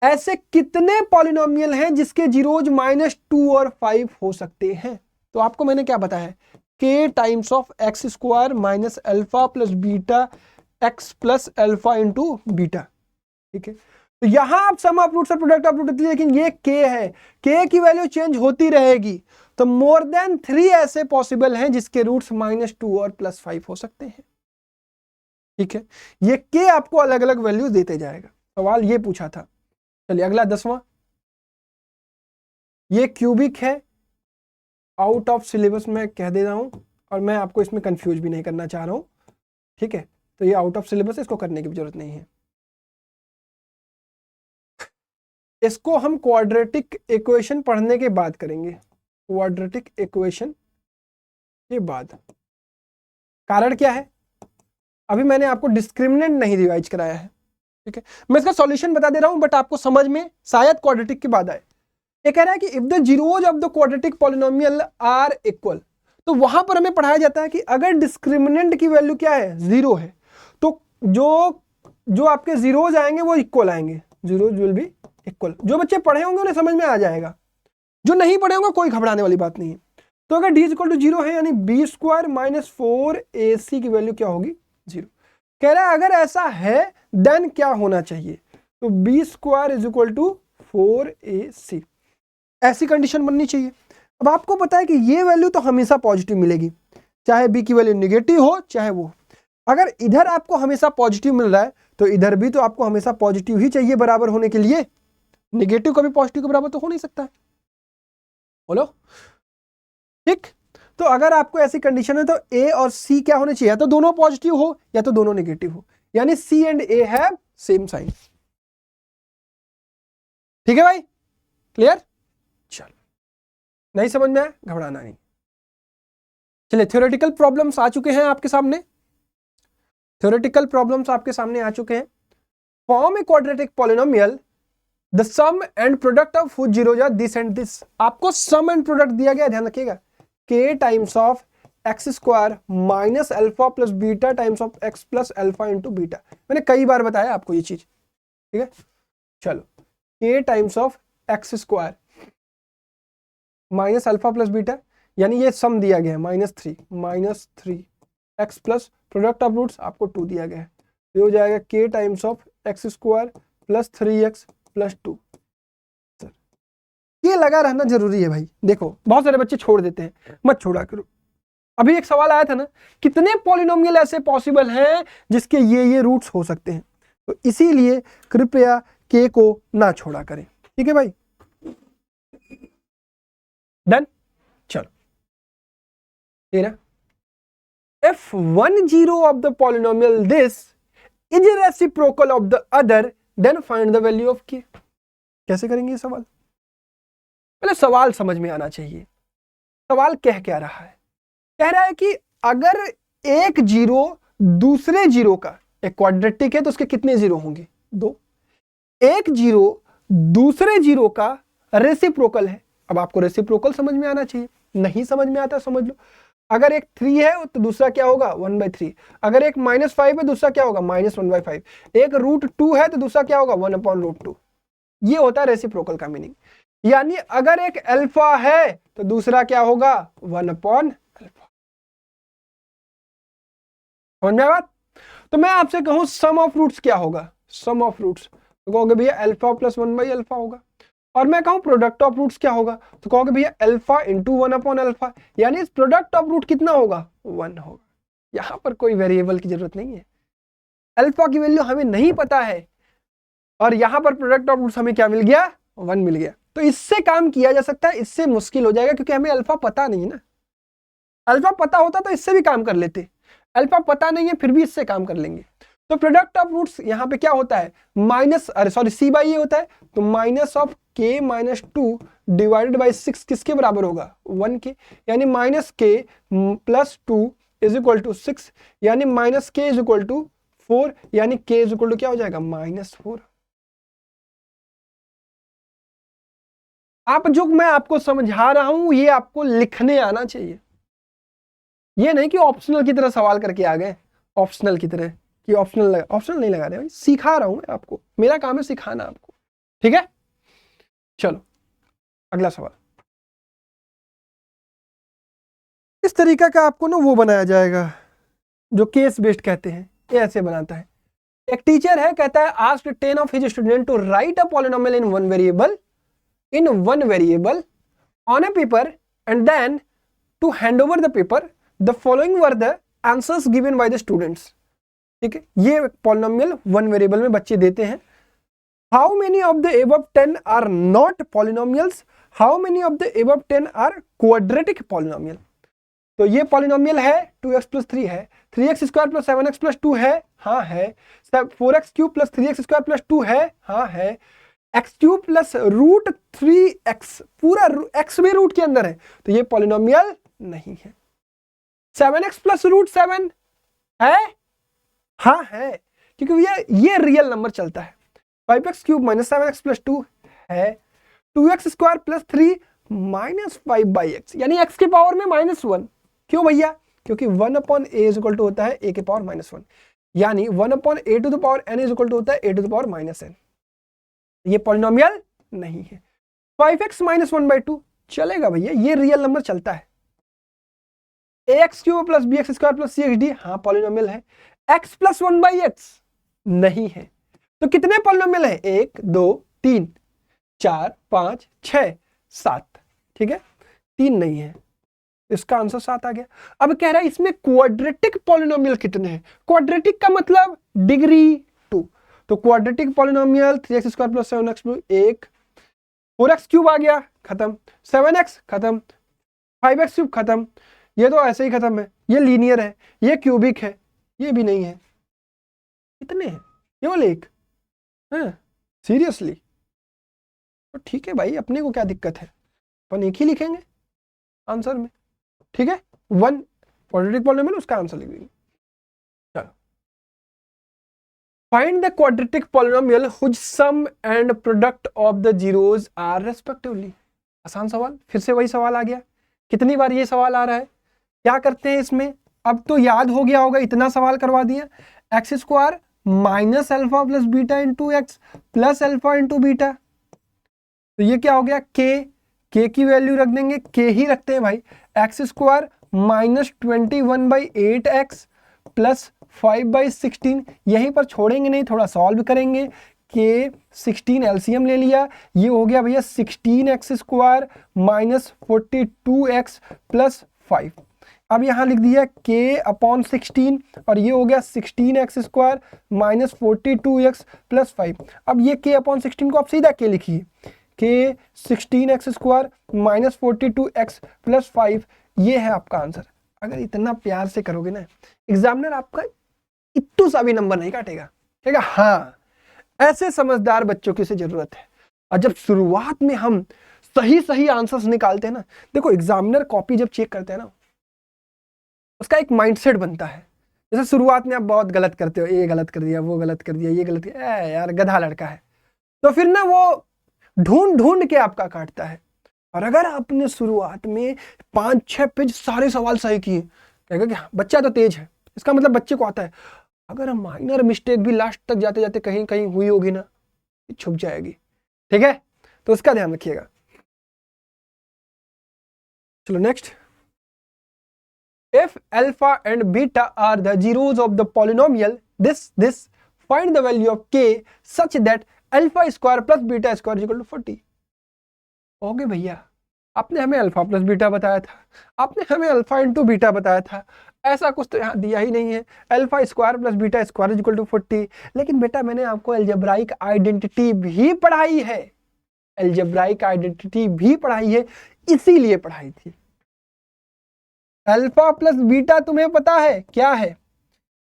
ऐसे कितने पॉलिनोमियल हैं जिसके जीरोज -2 और 5 हो सकते हैं? तो आपको मैंने क्या बताया, k times of x square minus alpha plus beta x plus alpha into beta. ठीक है, तो यहां आप सम ऑफ रूट्स और प्रोडक्ट ऑफ रूट, लेकिन ये k है, k की वैल्यू चेंज होती रहेगी, तो मोर देन 3 ऐसे पॉसिबल हैं जिसके रूट्स -2 और +5 हो सकते हैं। ठीक है, ये के आपको अलग अलग वैल्यू देते जाएगा। सवाल ये पूछा था। चलिए अगला 10वां, ये क्यूबिक है, आउट ऑफ सिलेबस में कह दे रहा हूं, और मैं आपको इसमें कंफ्यूज भी नहीं करना चाह रहा हूं, ठीक है, तो ये आउट ऑफ सिलेबस है, इसको करने की जरूरत नहीं है। इसको हम क्वाड्रेटिक इक्वेशन पढ़ने के बाद करेंगे, क्वाड्रेटिक इक्वेशन के बाद। कारण क्या है, अभी मैंने आपको डिस्क्रिमिनेंट नहीं रिवाइज कराया है, ठीक है, मैं इसका सॉल्यूशन बता दे रहा हूं, बट आपको समझ में शायद क्वाड्रेटिक के बाद आए। ये कह रहा है कि if the zeros of the quadratic polynomial are equal, तो वहां पर हमें पढ़ाया जाता है कि अगर डिस्क्रिमिनेंट की वैल्यू क्या है, 0 है, तो जो आपके जीरोज आएंगे वो इक्वल आएंगे, जीरोज विल बी इक्वल। जो बच्चे पढ़े होंगे उन्हें समझ में आ जाएगा, जो नहीं पढ़े होंगे कोई घबराने वाली बात नहीं है। तो अगर डी इक्वल टू 0 है, यानी बी स्क्वायर माइनस 4ac की वैल्यू क्या होगी, 0। कह रहा है अगर ऐसा है देन क्या होना चाहिए, तो b square is equal to 4ac, ऐसी कंडीशन बननी चाहिए। अब आपको पता है कि ये वैल्यू तो हमेशा पॉजिटिव मिलेगी, चाहे बी की वैल्यू निगेटिव हो चाहे वो। अगर इधर आपको हमेशा पॉजिटिव मिल रहा है तो इधर भी तो आपको हमेशा पॉजिटिव ही चाहिए बराबर होने के लिए, निगेटिव कभी पॉजिटिव के बराबर तो हो नहीं सकता है, बोलो ठीक। तो अगर आपको ऐसी कंडीशन है तो ए और सी क्या होने चाहिए, या तो दोनों पॉजिटिव हो या तो दोनों नेगेटिव हो, यानी C and A have same sign. ठीक है भाई, क्लियर? चलो, नहीं समझ में आया घबराना नहीं। चलिए थ्योरेटिकल प्रॉब्लम्स आ चुके हैं आपके सामने, थ्योरेटिकल प्रॉब्लम्स आपके सामने आ चुके हैं। Form a quadratic polynomial, the sum and product of which zeros are this and this. आपको सम एंड प्रोडक्ट दिया गया, ध्यान रखिएगा, k times of x square minus alpha plus beta times of x plus alpha into beta. मैंने कई बार बताया आपको ये चीज, ठीक है। चलो, k times of x square minus alpha plus beta, यानी ये सम दिया गया है minus three x plus product of roots आपको 2 दिया गया है, ये हो जाएगा k times of x square plus 3x plus 2। ये लगा रहना जरूरी है भाई। देखो बहुत सारे बच्चे छोड़ देते हैं, मत छोड़ा करो। अभी एक सवाल आया था ना, कितने पॉलिनोमियल ऐसे पॉसिबल हैं जिसके ये रूट्स हो सकते हैं, तो इसीलिए कृपया k को ना छोड़ा करें, ठीक है भाई। डन, चलो ये ना, if one zero of the polynomial this is reciprocal of the other then find the value of k। कैसे करेंगे ये सवाल, पहले सवाल समझ में आना चाहिए। सवाल कह क्या रहा है, कह रहा है कि अगर एक जीरो दूसरे जीरो का, एक क्वाड्रेटिक है तो उसके कितने जीरो होंगे, 2। एक जीरो दूसरे जीरो का रेसिप्रोकल है। अब आपको रेसिप्रोकल समझ में आना चाहिए, नहीं समझ में आता समझ लो। अगर एक 3 है तो दूसरा क्या होगा, 1/3। अगर एक -5 है दूसरा क्या होगा, -1/5। एक √2 है तो दूसरा क्या होगा, 1/√2। ये होता है रेसिप्रोकल का मीनिंग। यानी अगर एक अल्फा है तो दूसरा क्या होगा, 1/अल्फा। समझ में आया बात? तो मैं आपसे कहूं सम ऑफ रूट्स क्या होगा, सम ऑफ रूट्स, तो कहोगे भैया अल्फा प्लस 1/अल्फा होगा। और मैं कहूं प्रोडक्ट ऑफ रूट्स क्या होगा, तो कहोगे भैया अल्फा इंटू 1/अल्फा, यानी प्रोडक्ट ऑफ रूट कितना होगा, 1 होगा। यहां पर कोई वेरिएबल की जरूरत नहीं है, अल्फा की वैल्यू हमें नहीं पता है, और यहां पर प्रोडक्ट ऑफ रूट्स हमें क्या मिल गया, 1 मिल गया। तो इससे काम किया जा सकता है, इससे मुश्किल हो जाएगा क्योंकि हमें अल्फा पता नहीं ना। अल्फा पता होता तो इससे भी काम कर लेते, अल्फा पता नहीं है फिर भी इससे काम कर लेंगे। तो प्रोडक्ट ऑफ रूट्स यहाँ पे क्या होता है, c/a होता है, तो minus of k minus 2 divided by 6 किसके बराबर होगा, 1 के, यानी -k plus 2 is equal to 6, यानी -k इज इक्वल टू 4, यानी k इज इक्वल टू क्या हो जाएगा, -4। आप जो मैं आपको समझा रहा हूं ये आपको लिखने आना चाहिए, ये नहीं कि ऑप्शनल की तरह सवाल करके आ गए, ऑप्शनल की तरह कि ऑप्शनल नहीं लगा रहे भाई, सिखा रहा हूं मैं आपको, मेरा काम है सिखाना आपको, ठीक है। चलो अगला सवाल, इस तरीका का आपको ना वो बनाया जाएगा जो केस बेस्ड कहते हैं, ये ऐसे बनाता है। एक टीचर है, कहता है asked 10 of his student to write a polynomial in one variable on a paper and then to hand over the paper, the following were the answers given by the students. ठीक है, ये polynomial one variable में बच्चे देते हैं। How many of the above 10 are not polynomials, how many of the above 10 are quadratic polynomial. तो ये polynomial है 2x प्लस 3 है, 3x square plus 7x plus 2 है, हाँ है, 4x cube plus 3x square plus 2 है, हाँ है, x cube plus root 3x, पूरा x भी रूट के अंदर है, तो ये पॉलिनोमियल नहीं है। 7x प्लस रूट 7 है, हाँ है, क्योंकि ये रियल नंबर चलता है। 5x cube minus 7x plus 2 है, 2x square plus 3 minus 5/x, यानी x के पावर में -1। क्यों भैया? क्योंकि 1/a इज इक्वल टू होता है a के पावर -1, यानी 1/a to the power n is equal to होता है a to the power -n। ये पॉलिनोमियल नहीं है। 5x माइनस 1/2 चलेगा भैया, ये रियल नंबर चलता है। ax cube plus bx square plus cxd, हाँ पॉलिनोमियल है। x प्लस 1/x नहीं है। तो कितने पॉलिनोमियल है? 1 2 3 4 5 6 7, ठीक है, 3 नहीं है, इसका आंसर 7 आ गया। अब कह रहा है इसमें क्वाड्रेटिक पॉलिनोमियल कितने हैं? क्वाड्रेटिक का मतलब डिग्री 2, तो quadratic polynomial 3x square plus 7x plus 1, 4x cube आ गया, खत्म, 7x खत्म, 5x क्यूब खत्म, ये तो ऐसे ही खत्म है, ये लीनियर है, ये क्यूबिक है, ये भी नहीं है। कितने हैं? केवल 1 है, सीरियसली? तो ठीक है भाई, अपने को क्या दिक्कत है, अपन एक ही लिखेंगे आंसर में, ठीक है, 1 क्वाड्रेटिक पॉलिनोमियल, उसका आंसर लिख देंगे। चलो, find the quadratic polynomial which sum and product of the zeros are respectively. आसान सवाल, फिर से वही सवाल आ गया, कितनी बार ये सवाल आ रहा है। क्या करते हैं इसमें, अब तो याद हो गया होगा, इतना सवाल करवा दिया। X square minus alpha plus beta into X plus alpha into beta, तो ये क्या हो गया, के की वैल्यू रख देंगे, के ही रखते हैं भाई। X square minus 21/8x plus 5/16, यहीं पर छोड़ेंगे नहीं, थोड़ा सॉल्व करेंगे। के 16 एलसीएम ले लिया, ये हो गया भैया 16x square minus 42x plus 5। अब यहाँ लिख दिया k अपॉन 16 और ये हो गया 16x square minus 42x plus 5। अब ये k अपॉन 16 को आप सीधा k लिखिए, k 16x square minus 42x plus 5, ये है आपका आंसर। अगर इतना प्यार से करोगे ना, एग्जामिनर आपका इतना सा भी नंबर नहीं काटेगा, ठीक है। हाँ, ऐसे समझदार बच्चों की से जरूरत है। और जब शुरुआत में हम सही आंसर्स निकालते हैं ना, देखो एग्जामिनर कॉपी जब चेक करते हैं ना, उसका एक माइंडसेट बनता है। जैसे शुरुआत में आप बहुत गलत करते हो, ये गलत कर दिया, वो गलत कर दिया, ये गलत किया, यार गधा लड़का है, तो फिर ना वो ढूंढ के आपका काटता है। और अगर आपने शुरुआत में 5-6 पेज सारे सवाल सही किए, कहेगा कि बच्चा तो तेज है, इसका मतलब बच्चे को आता है। अगर माइनर मिस्टेक भी लास्ट तक जाते जाते कहीं कहीं हुई होगी ना, छुप जाएगी, ठीक है, तो उसका ध्यान रखिएगा। चलो next, if alpha and beta are the zeros of the polynomial this find the value of k such that alpha square plus beta square is equal to 40। Okay भैया, आपने हमें अल्फा प्लस बीटा बताया था, आपने हमें alpha into beta बताया था, ऐसा कुछ तो यहाँ दिया ही नहीं है। Alpha square plus beta square is equal to 40। लेकिन बेटा मैंने आपको अलजेब्राइक आइडेंटिटी भी पढ़ाई है, अलजेब्राइक आइडेंटिटी भी पढ़ाई है, इसीलिए पढ़ाई थी। अल्फा प्लस बीटा तुम्हें पता है क्या है,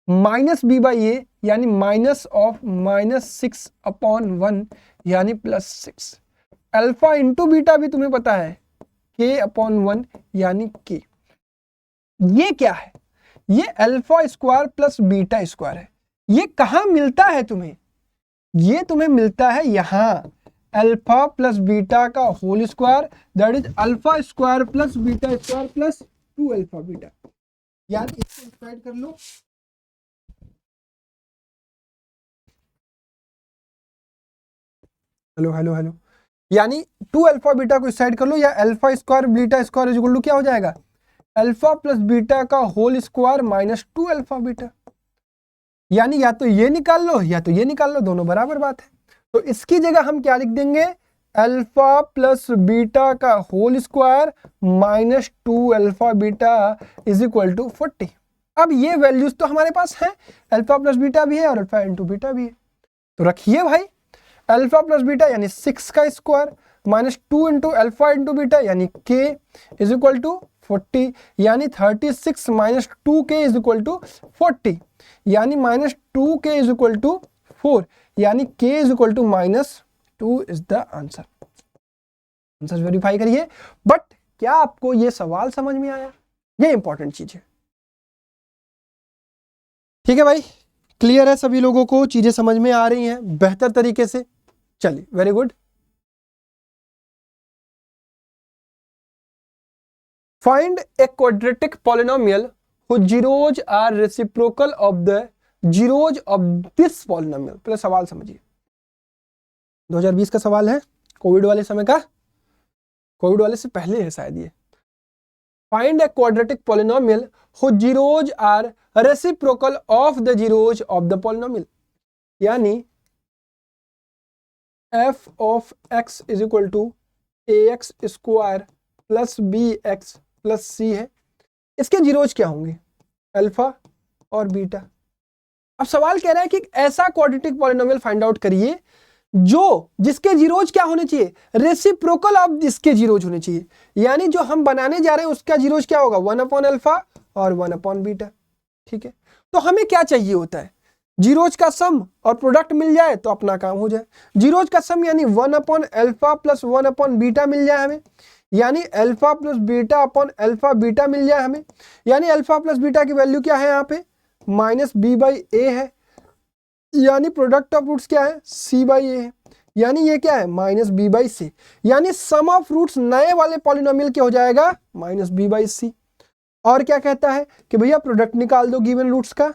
माइनस बी बाई ए, यानी माइनस ऑफ -6/1 यानी +6। अल्फा इंटू बीटा भी तुम्हें पता है, k/1 यानी k। ये क्या है, ये alpha square plus beta square है। ये कहां मिलता है तुम्हें, ये तुम्हें मिलता है यहां, अल्फा प्लस बीटा का whole square, that is alpha square plus beta square plus 2 alpha beta. यार इसको डिवाइड कर लो, हेलो, यानी 2 अल्फा बीटा को इस साइड कर लो, या alpha square beta square is equal to क्या हो जाएगा, अल्फा प्लस बीटा का whole square minus 2 alpha beta. यानी या तो ये निकाल लो या तो ये निकाल लो, दोनों बराबर बात है। तो इसकी जगह हम क्या लिख देंगे, अल्फा प्लस बीटा का whole square minus 2 alpha beta is equal to 40। अब ये वैल्यूज तो हमारे पास है, अल्फा प्लस बीटा भी है और अल्फा इंटू बीटा भी है, तो रखिए भाई अल्फा प्लस बीटा यानी 6 का square minus 2 into alpha into beta यानी k इज इक्वल टू 40, यानी 36 minus 2k is equal to 40, यानी minus 2k is equal to 4, यानी k is equal to minus 2 is the answer. Answer verify करिए। But क्या आपको ये सवाल समझ में आया? ये इंपॉर्टेंट चीज है। ठीक है भाई, क्लियर है सभी लोगों को, चीजें समझ में आ रही हैं बेहतर तरीके से? चलिए, very good. Find A quadratic polynomial whose zeros are reciprocal of the zeros of this polynomial। पहले सवाल समझिए, 2020 का सवाल है, कोविड वाले समय का, कोविड वाले से पहले है शायद ये। Find A quadratic polynomial whose zeros are reciprocal of the zeros of the polynomial, यानी f of x is equal to ax square plus bx plus c है। इसके जीरोज क्या होंगे? अल्फा और बीटा। अब सवाल कह रहा है कि ऐसा क्वाड्रेटिक पॉलिनोमियल फाइंड आउट करिए जो जिसके जीरोज क्या होने चाहिए? रेसिप्रोकल ऑफ इसके जीरोज होने चाहिए, यानी जो हम बनाने जा रहे हैं उसका जीरोज क्या होगा? 1 अपॉन अल्फा और 1 अपॉन बीटा। ठीक है, तो हमें क्या चाहिए होता है? जीरोज का सम और प्रोडक्ट मिल जाए तो अपना काम हो जाए। जीरोज का सम यानी 1 upon alpha plus 1 upon beta मिल जाए हमें, यानी alpha plus beta upon alpha beta मिल जाए हमें, यानी अल्फा प्लस बीटा की वैल्यू क्या है यहाँ पे? माइनस बी बाई ए है, यानी प्रोडक्ट ऑफ रूट्स क्या है? सी बाई ए है, यानी ये क्या है? माइनस बी बाई सी, यानी सम ऑफ रूट्स नए वाले पॉलिनोमियल क्या हो जाएगा? माइनस बी बाई सी। और क्या कहता है कि भैया प्रोडक्ट निकाल दो गिवन रूट्स का,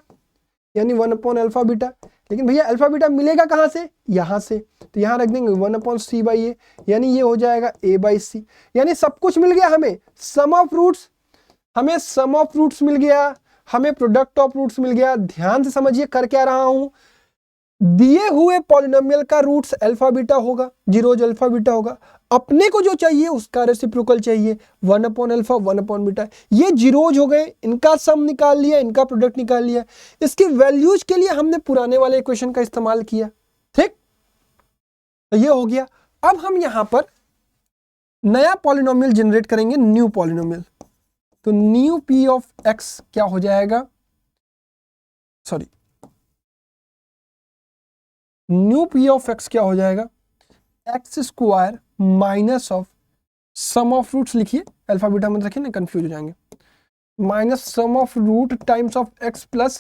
यानी 1 अपॉन अल्फा बीटा। लेकिन भैया अल्फा बीटा मिलेगा कहाँ से? यहाँ से, तो यहाँ रख देंगे 1 अपॉन सी बाई ए, यानी ये हो जाएगा ए बाई सी। यानी सब कुछ मिल गया हमें, सम ऑफ रूट्स, हमें सम ऑफ रूट्स मिल गया, हमें प्रोडक्ट ऑफ रूट्स मिल गया। ध्यान से समझिए कर क्या रहा हूं, दिए हुए पॉलिनोमियल का रूट्स अल्फा बीटा होगा, जीरोज अल्फा बीटा होगा। अपने को जो चाहिए उसका रेसिप्रोकल चाहिए, 1 अपॉन अल्फा 1 अपॉन बीटा। ये जीरोज हो गए, इनका सम निकाल लिया, इनका प्रोडक्ट निकाल लिया। इसकी वैल्यूज के लिए हमने पुराने वाले इक्वेशन का इस्तेमाल किया। ठीक, तो ये हो गया। अब हम यहां पर नया पॉलिनोमियल जनरेट करेंगे, न्यू पॉलिनोमियल। तो न्यू पी ऑफ एक्स क्या हो जाएगा? Sorry, new p of x क्या हो जाएगा? X square minus of sum of roots, लिखिए अल्फा बीटा मत रखिए ना, कंफ्यूज हो जाएंगे, minus sum of root times of x plus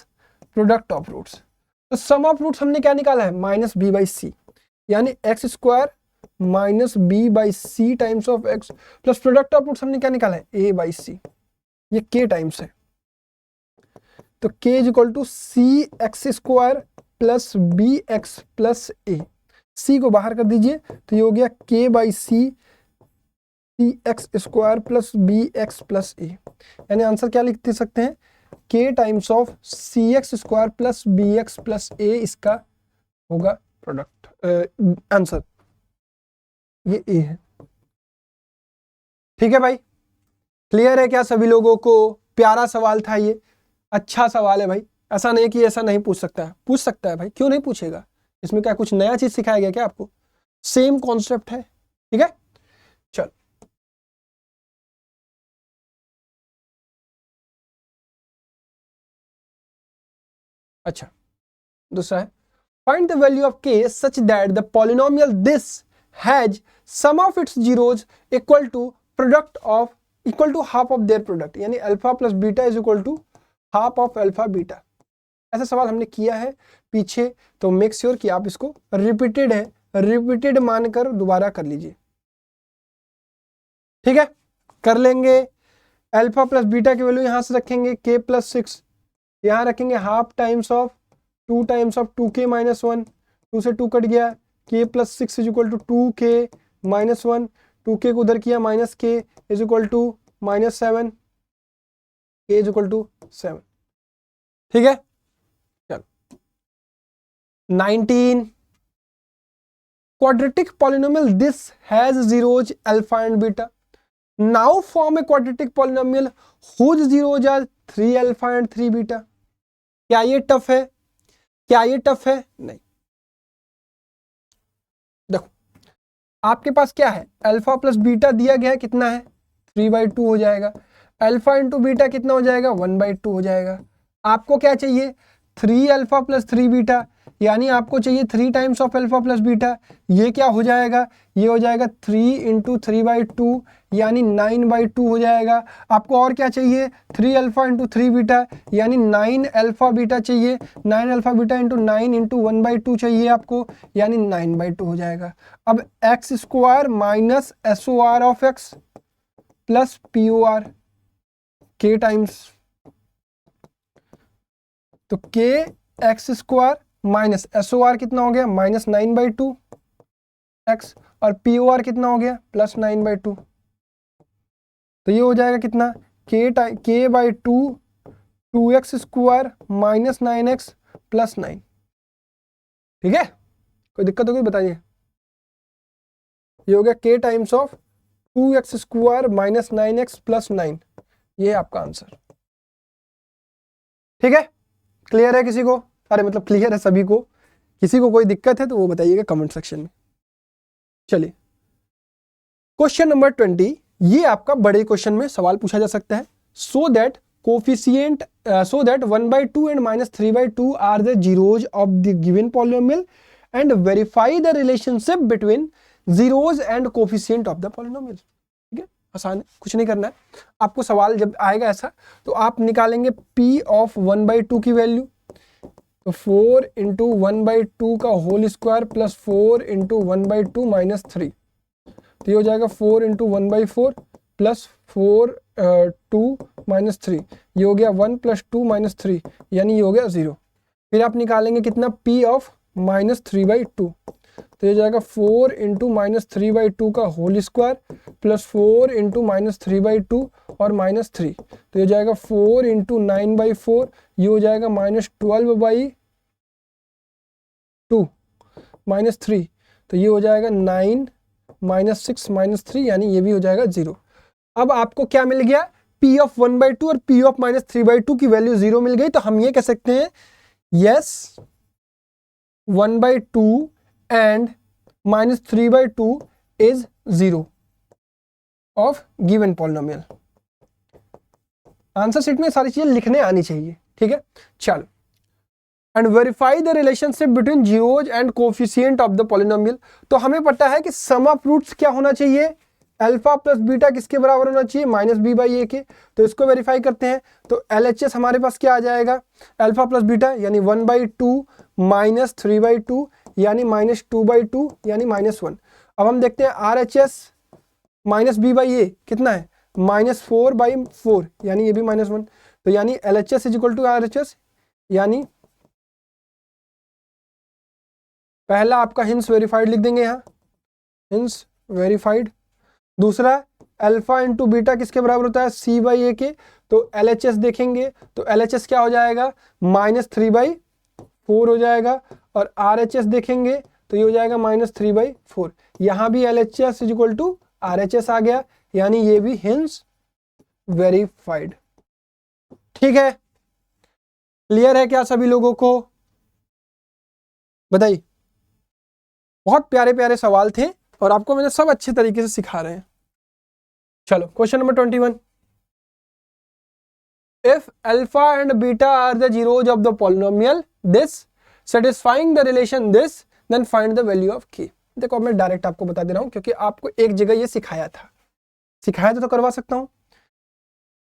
product of roots. तो सम ऑफ रूट्स हमने क्या निकाला है? माइनस बी बाई सी, यानी x square minus B by c times of x plus product of roots हमने क्या निकाला है? ए बाई सी, ये के टाइम्स है। तो K is equal to C X square plus B X plus A. C को बाहर कर दीजिए तो ये हो गया K by C, C X square plus B X plus A. यानी आंसर क्या लिख दे सकते हैं? K times of C X square plus B X plus A, इसका होगा प्रोडक्ट आंसर, ये ए है। ठीक है भाई, क्लियर है क्या सभी लोगों को? प्यारा सवाल था ये, अच्छा सवाल है भाई। ऐसा नहीं कि ऐसा नहीं पूछ सकता है, पूछ सकता है भाई, क्यों नहीं पूछेगा? इसमें क्या कुछ नया चीज सिखाया गया क्या आपको? सेम कॉन्सेप्ट है। ठीक है, चल अच्छा, दूसरा है find the value of k such that the polynomial this has sum of its zeros equal to product of equal to half of their product, यानी alpha plus beta is equal to half of alpha beta. ऐसा सवाल हमने किया है पीछे, तो make sure कि आप इसको रिपीटेड है, रिपीटेड मानकर दोबारा कर लीजिए। ठीक है, कर लेंगे। अल्फा प्लस बीटा की वैल्यू यहां से रखेंगे k प्लस 6, यहां रखेंगे half times of 2 times of 2k minus 1, 2 से 2 कट गया, k plus 6 is equal to 2k minus 1, 2k को उधर किया minus k is equal to minus 7, k is equal to 7। ठीक है, चल 19 quadratic polynomial this has zeros alpha and beta। Now form a quadratic polynomial whose zeros are 3 alpha and 3 beta. क्या ये tough है? क्या ये टफ है? नहीं। देखो आपके पास क्या है, अल्फा प्लस बीटा दिया गया है, कितना है 3/2 हो जाएगा। अल्फा इंटू बीटा कितना हो जाएगा 1/2 हो जाएगा। आपको क्या चाहिए 3 अल्फा प्लस 3 बीटा, यानी आपको चाहिए 3 times of alpha plus beta. ये क्या हो जाएगा, ये हो जाएगा 3 इंटू 3/2 यानी 9/2 हो जाएगा। आपको और क्या चाहिए 3 अल्फा इंटू 3 बीटा यानी 9 अल्फा बीटा चाहिए। 9 अल्फा बीटा इंटू 9 इंटू 1/2 चाहिए आपको, यानी 9/2 हो जाएगा। अब x square minus SOR of x plus POR के टाइम्स, तो के एक्स स्क्वायर माइनस SOR कितना हो गया -9/2 एक्स और POR कितना हो गया +9/2। तो ये हो जाएगा कितना k/2 2x square minus 9x plus 9। ठीक है, कोई दिक्कत होगी बताइए। ये हो गया k times of 2x square minus 9x plus 9। ये आपका आंसर। ठीक है, क्लियर है किसी को? अरे मतलब क्लियर है सभी को। किसी को कोई दिक्कत है तो वो बताइएगा कमेंट सेक्शन में। चलिए क्वेश्चन नंबर 20, ये आपका बड़े क्वेश्चन में सवाल पूछा जा सकता है। So that 1/2 and -3/2 are the zeros of the given polynomial and verify the relationship between zeros and coefficient of the polynomial. ठीक है, आसान है, कुछ नहीं करना है आपको। सवाल जब आएगा ऐसा तो आप निकालेंगे p ऑफ 1/2 की वैल्यू, तो 4 इंटू 1/2 का whole square plus 4 into 1/2 minus 3। तो ये हो जाएगा 4 इंटू 1/4 प्लस 4 2 माइनस 3। ये हो गया 1 प्लस 2 माइनस 3 यानी ये हो गया 0। फिर आप निकालेंगे कितना p ऑफ -3/2, तो ये जाएगा 4 इंटू -3/2 का होल स्क्वायर प्लस 4 इंटू -3/2 और -3। तो ये जाएगा 4 इंटू 9/4, ये हो जाएगा -12/2 -3। तो ये हो जाएगा 9 -6 -3 यानी ये भी हो जाएगा 0। अब आपको क्या मिल गया, p ऑफ 1/2 और p ऑफ -3/2 की वैल्यू 0 मिल गई। तो हम ये कह सकते हैं yes 1/2 and -3/2 is 0 of given polynomial। Answer sheet में सारी चीजें लिखने आनी चाहिए। ठीक है, चलो and verify the relationship between zeros and coefficient of the polynomial. तो हमें पता है कि सम ऑफ रूट्स क्या होना चाहिए, अल्फा प्लस बीटा किसके बराबर होना चाहिए -b/a के। तो इसको वेरीफाई करते हैं। तो LHS हमारे पास क्या आ जाएगा, अल्फा प्लस बीटा यानी 1/2 माइनस 3/2 यानी -2/2 यानी -1। अब हम देखते हैं RHS -b/a कितना है -4/4 यानी ये भी -1। तो यानी LHS is equal to RHS, यानी पहला आपका हिंस वेरीफाइड लिख देंगे यहाँ, हिंस वेरीफाइड। दूसरा अल्फा इंटू बीटा किसके बराबर होता है c/a के। तो LHS देखेंगे तो LHS क्या हो जाएगा -3/4 हो जाएगा। और RHS देखेंगे तो ये हो जाएगा -3/4। यहाँ भी LHS is equal to RHS आ गया, यानी ये भी हिंस वेरीफाइड। ठीक है, क्लियर है क्या सभी लोगों को? बताइए। बहुत प्यारे प्यारे सवाल थे और आपको मैंने सब अच्छे तरीके से सिखा रहे हैं। चलो question number 21, if alpha and beta are the zeros of the polynomial this satisfying the relation this then find the value of k। देखो मैं डायरेक्ट आपको बता दे रहा हूं क्योंकि आपको एक जगह ये सिखाया था तो करवा सकता हूं।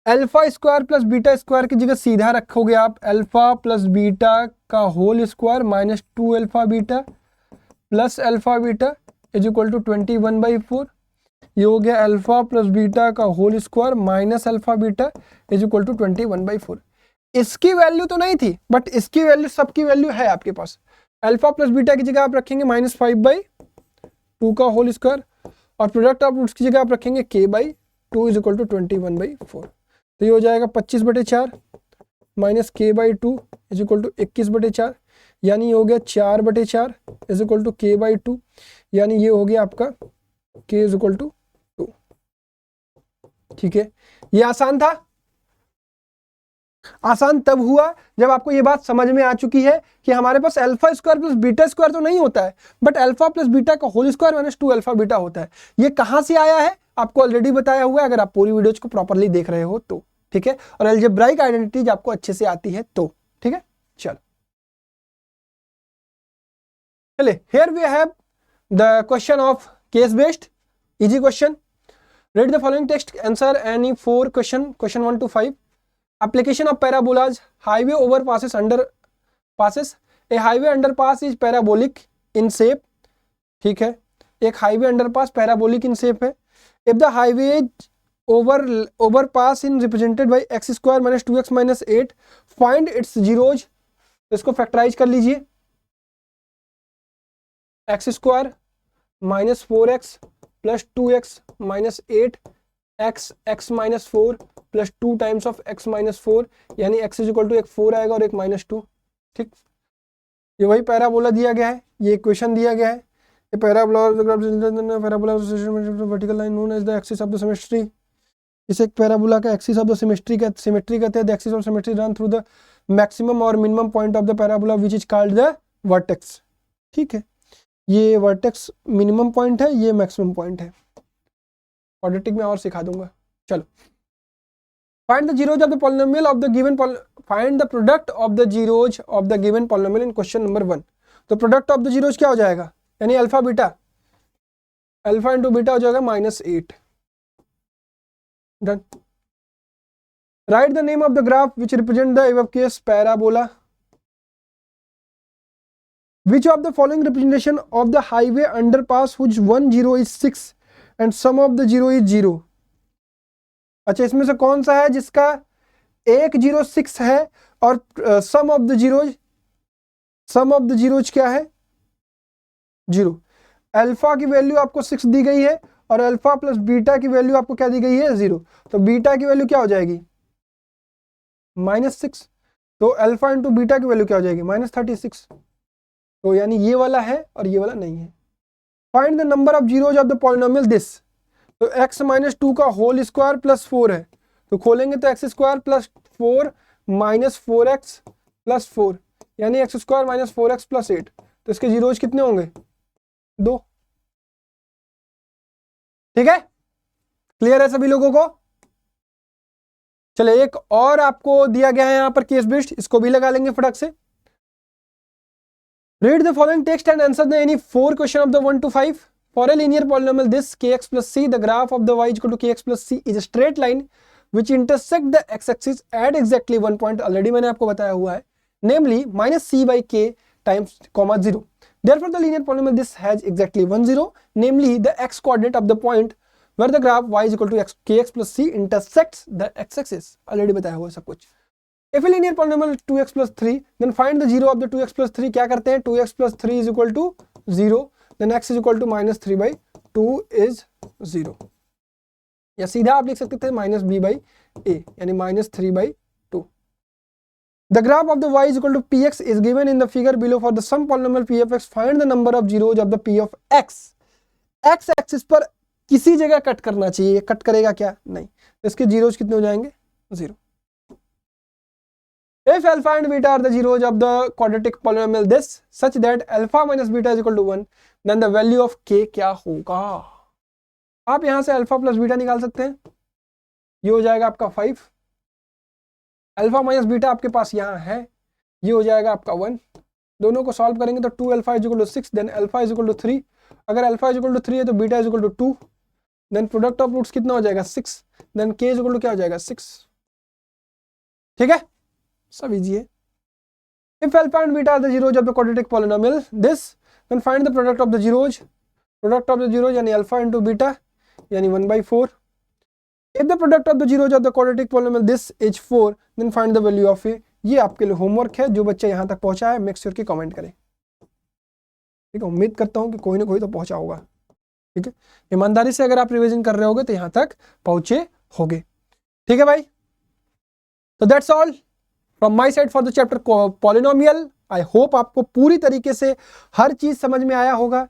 Alpha square plus beta square की जगह सीधा रखोगे आप अल्फा प्लस बीटा का whole square -2 alpha beta plus alpha beta is equal to 21/4। ये हो गया अल्फा प्लस बीटा का whole square minus alpha beta is equal to 21/4। इसकी वैल्यू तो नहीं थी बट इसकी वैल्यू, सबकी वैल्यू है आपके पास। अल्फा प्लस बीटा की जगह आप रखेंगे -5/2 का होल स्क्वायर और प्रोडक्ट ऑफ रूट्स की जगह आप रखेंगे k/2 इज इक्वल टू 21/4। तो ये हो जाएगा 25/4 minus k/2 is equal to 21/4 यानी ये हो गया 4/4 इज इक्वल टू k/2 यानी ये हो गया आपका k इज इक्वल टू 2। ठीक है, ये आसान था। आसान तब हुआ जब आपको ये बात समझ में आ चुकी है कि हमारे पास alpha square plus beta square तो नहीं होता है, बट अल्फा प्लस बीटा का whole square minus 2 alpha beta होता है। ये कहां से आया है आपको ऑलरेडी बताया हुआ है, अगर आप पूरी वीडियोज को प्रॉपरली देख रहे हो तो, ठीक है, और अलजेब्राइक आइडेंटिटीज आपको अच्छे से आती है तो, ठीक है। चलो चलिए, here we have the question of case based, easy question. Read the following text, answer any 4 question 1 to 5. Application of parabolas. Highway overpasses underpasses. A highway underpass is parabolic in shape. ठीक है, एक highway underpass parabolic in shape है। If the highway overpass in represented by x square minus 2x minus 8, find its zeros. तो इसको factorise कर लीजिए। x square minus 4x plus 2x minus 8 x minus 4 plus 2 times of x minus 4, यानी x is equal to एक 4 आएगा और एक minus 2। ठीक, ये वही पैराबोला दिया गया है, ये इक्वेशन दिया गया है। ये parabola vertical line known as the axis of the symmetry. इसे एक पैराबोला का एक्सिस ऑफ द सिमेट्री कहते हैं। The axis of symmetry run through the maximum और minimum point of the parabola which is called the vertex. ठीक है, ये vertex minimum point है, ये मैक्सिमम पॉइंट है। क्वाड्रेटिक में और सिखा दूंगा। चलो, find the zeros of the polynomial of the given find the product of the zeros of the given polynomial in question number 1। तो प्रोडक्ट ऑफ द जीरोज क्या हो जाएगा, यानी alpha beta, alpha into beta हो जाएगा -8। Done. Right the name of the graph which represent the above case parabola. Which of the following representation of the highway underpass whose 1 0 is 6 and sum of the 0 is 0? अच्छा, इसमें से कौन सा है जिसका 1 0 6 है और सम ऑफ द जीरोज क्या है, 0। अल्फा की वैल्यू आपको 6 दी गई है और अल्फा प्लस बीटा की वैल्यू आपको क्या दी गई है, 0। तो बीटा की वैल्यू क्या हो जाएगी, -6। तो अल्फा इंटू बीटा की वैल्यू क्या हो जाएगी, -36। तो यानी ये वाला है और ये वाला नहीं है। Find the number of zeros of the polynomial this. तो x माइनस 2 का होल स्क्वायर प्लस 4 है, तो खोलेंगे तो x square plus 4 minus 4x plus 4, यानी x square minus 4x plus 8। तो इसके जीरोज कितने होंगे, 2। ठीक है, क्लियर है सभी लोगों को। चले, एक और आपको दिया गया है यहां पर केस बेस्ड, इसको भी लगा लेंगे फटक से। Read the following text and answer the any 4 question of the 1 to 5. For a linear polynomial this kx plus c, the graph of the y is equal to kx plus c is a straight line which intersect the x-axis at exactly 1 point. Already मैंने आपको बताया हुआ है, namely minus c by k times comma 0. Therefore the linear polynomial this has exactly 1 0, namely the x coordinate of the point where the graph y is equal to kx plus c intersects the x-axis. Already बताया हुआ सब कुछ। If a linear polynomial 2x plus 3, then find the zero of the 2x plus 3। क्या करते हैं, 2x plus 3 is equal to 0, then x is equal to -3 by 2 is 0। या सीधा आप लिख सकते थे -b by a, यानी -3 by 2। The graph of the y is equal to px is given in the figure below for the sum polynomial p of x. Find the number of zeros of the p of x। x axis पर किसी जगह cut करना चाहिए, cut करेगा क्या, नहीं। तो इसके जीरोज कितने हो जाएंगे, 0। If alpha and beta are the zeros of the quadratic polynomial this such that alpha minus beta is equal to 1, then the value of k क्या होगा। आप यहां से अल्फा प्लस बीटा निकाल सकते हैं, ये हो जाएगा आपका 5। अल्फा माइनस बीटा आपके पास यहाँ है, ये हो जाएगा आपका 1। दोनों को सॉल्व करेंगे तो 2 alpha is equal to 6, then alpha is equal to 3। अगर अल्फा इज इक्वल टू 3 है तो beta is equal to 2, then product of roots कितना हो जाएगा, 6, then k is equal to क्या हो जाएगा, 6। ठीक है, सब इजी है। If alpha and beta are the zeros of the quadratic polynomial this, then find the product of the zeros। Product of the zeros यानी alpha into beta यानी 1/4। If the product of the zeros of the quadratic polynomial this is 4, then find the value of a। ये आपके लिए homework है, जो बच्चा यहाँ तक पहुँचा है मेक श्योर कि कमेंट करें। ठीक है, उम्मीद करता हूँ कि कोई ना कोई तो पहुँचा होगा। ठीक है, ईमानदारी से अगर आप रिविजन कर रहे होगे तो यहाँ तक पहुँचे होगे। ठीक है भाई, तो that's all from my side for the chapter polynomial. I hope आपको पूरी तरीके से हर चीज समझ में आया होगा।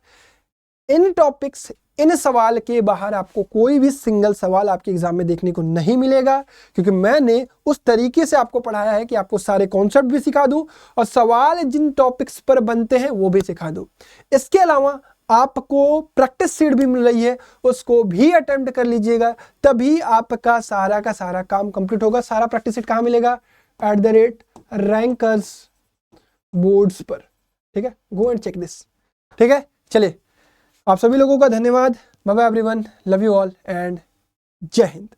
इन टॉपिक्स इन सवाल के बाहर आपको कोई भी सिंगल सवाल आपके एग्जाम में देखने को नहीं मिलेगा, क्योंकि मैंने उस तरीके से आपको पढ़ाया है कि आपको सारे कॉन्सेप्ट भी सिखा दूं और सवाल जिन टॉपिक्स पर बनते हैं वो भी सिखा दूं। इसके अलावा आपको प्रैक्टिस सीट भी मिल रही है, उसको भी अटेम्प्ट कर लीजिएगा, तभी आपका सारा का सारा काम कंप्लीट होगा। सारा प्रैक्टिस सीट कहाँ मिलेगा? @रैंकर्स बोर्ड्स पर। ठीक है, गो एंड चेक दिस। ठीक है, चलिए आप सभी लोगों का धन्यवाद। Bye bye everyone, love you all and जय हिंद।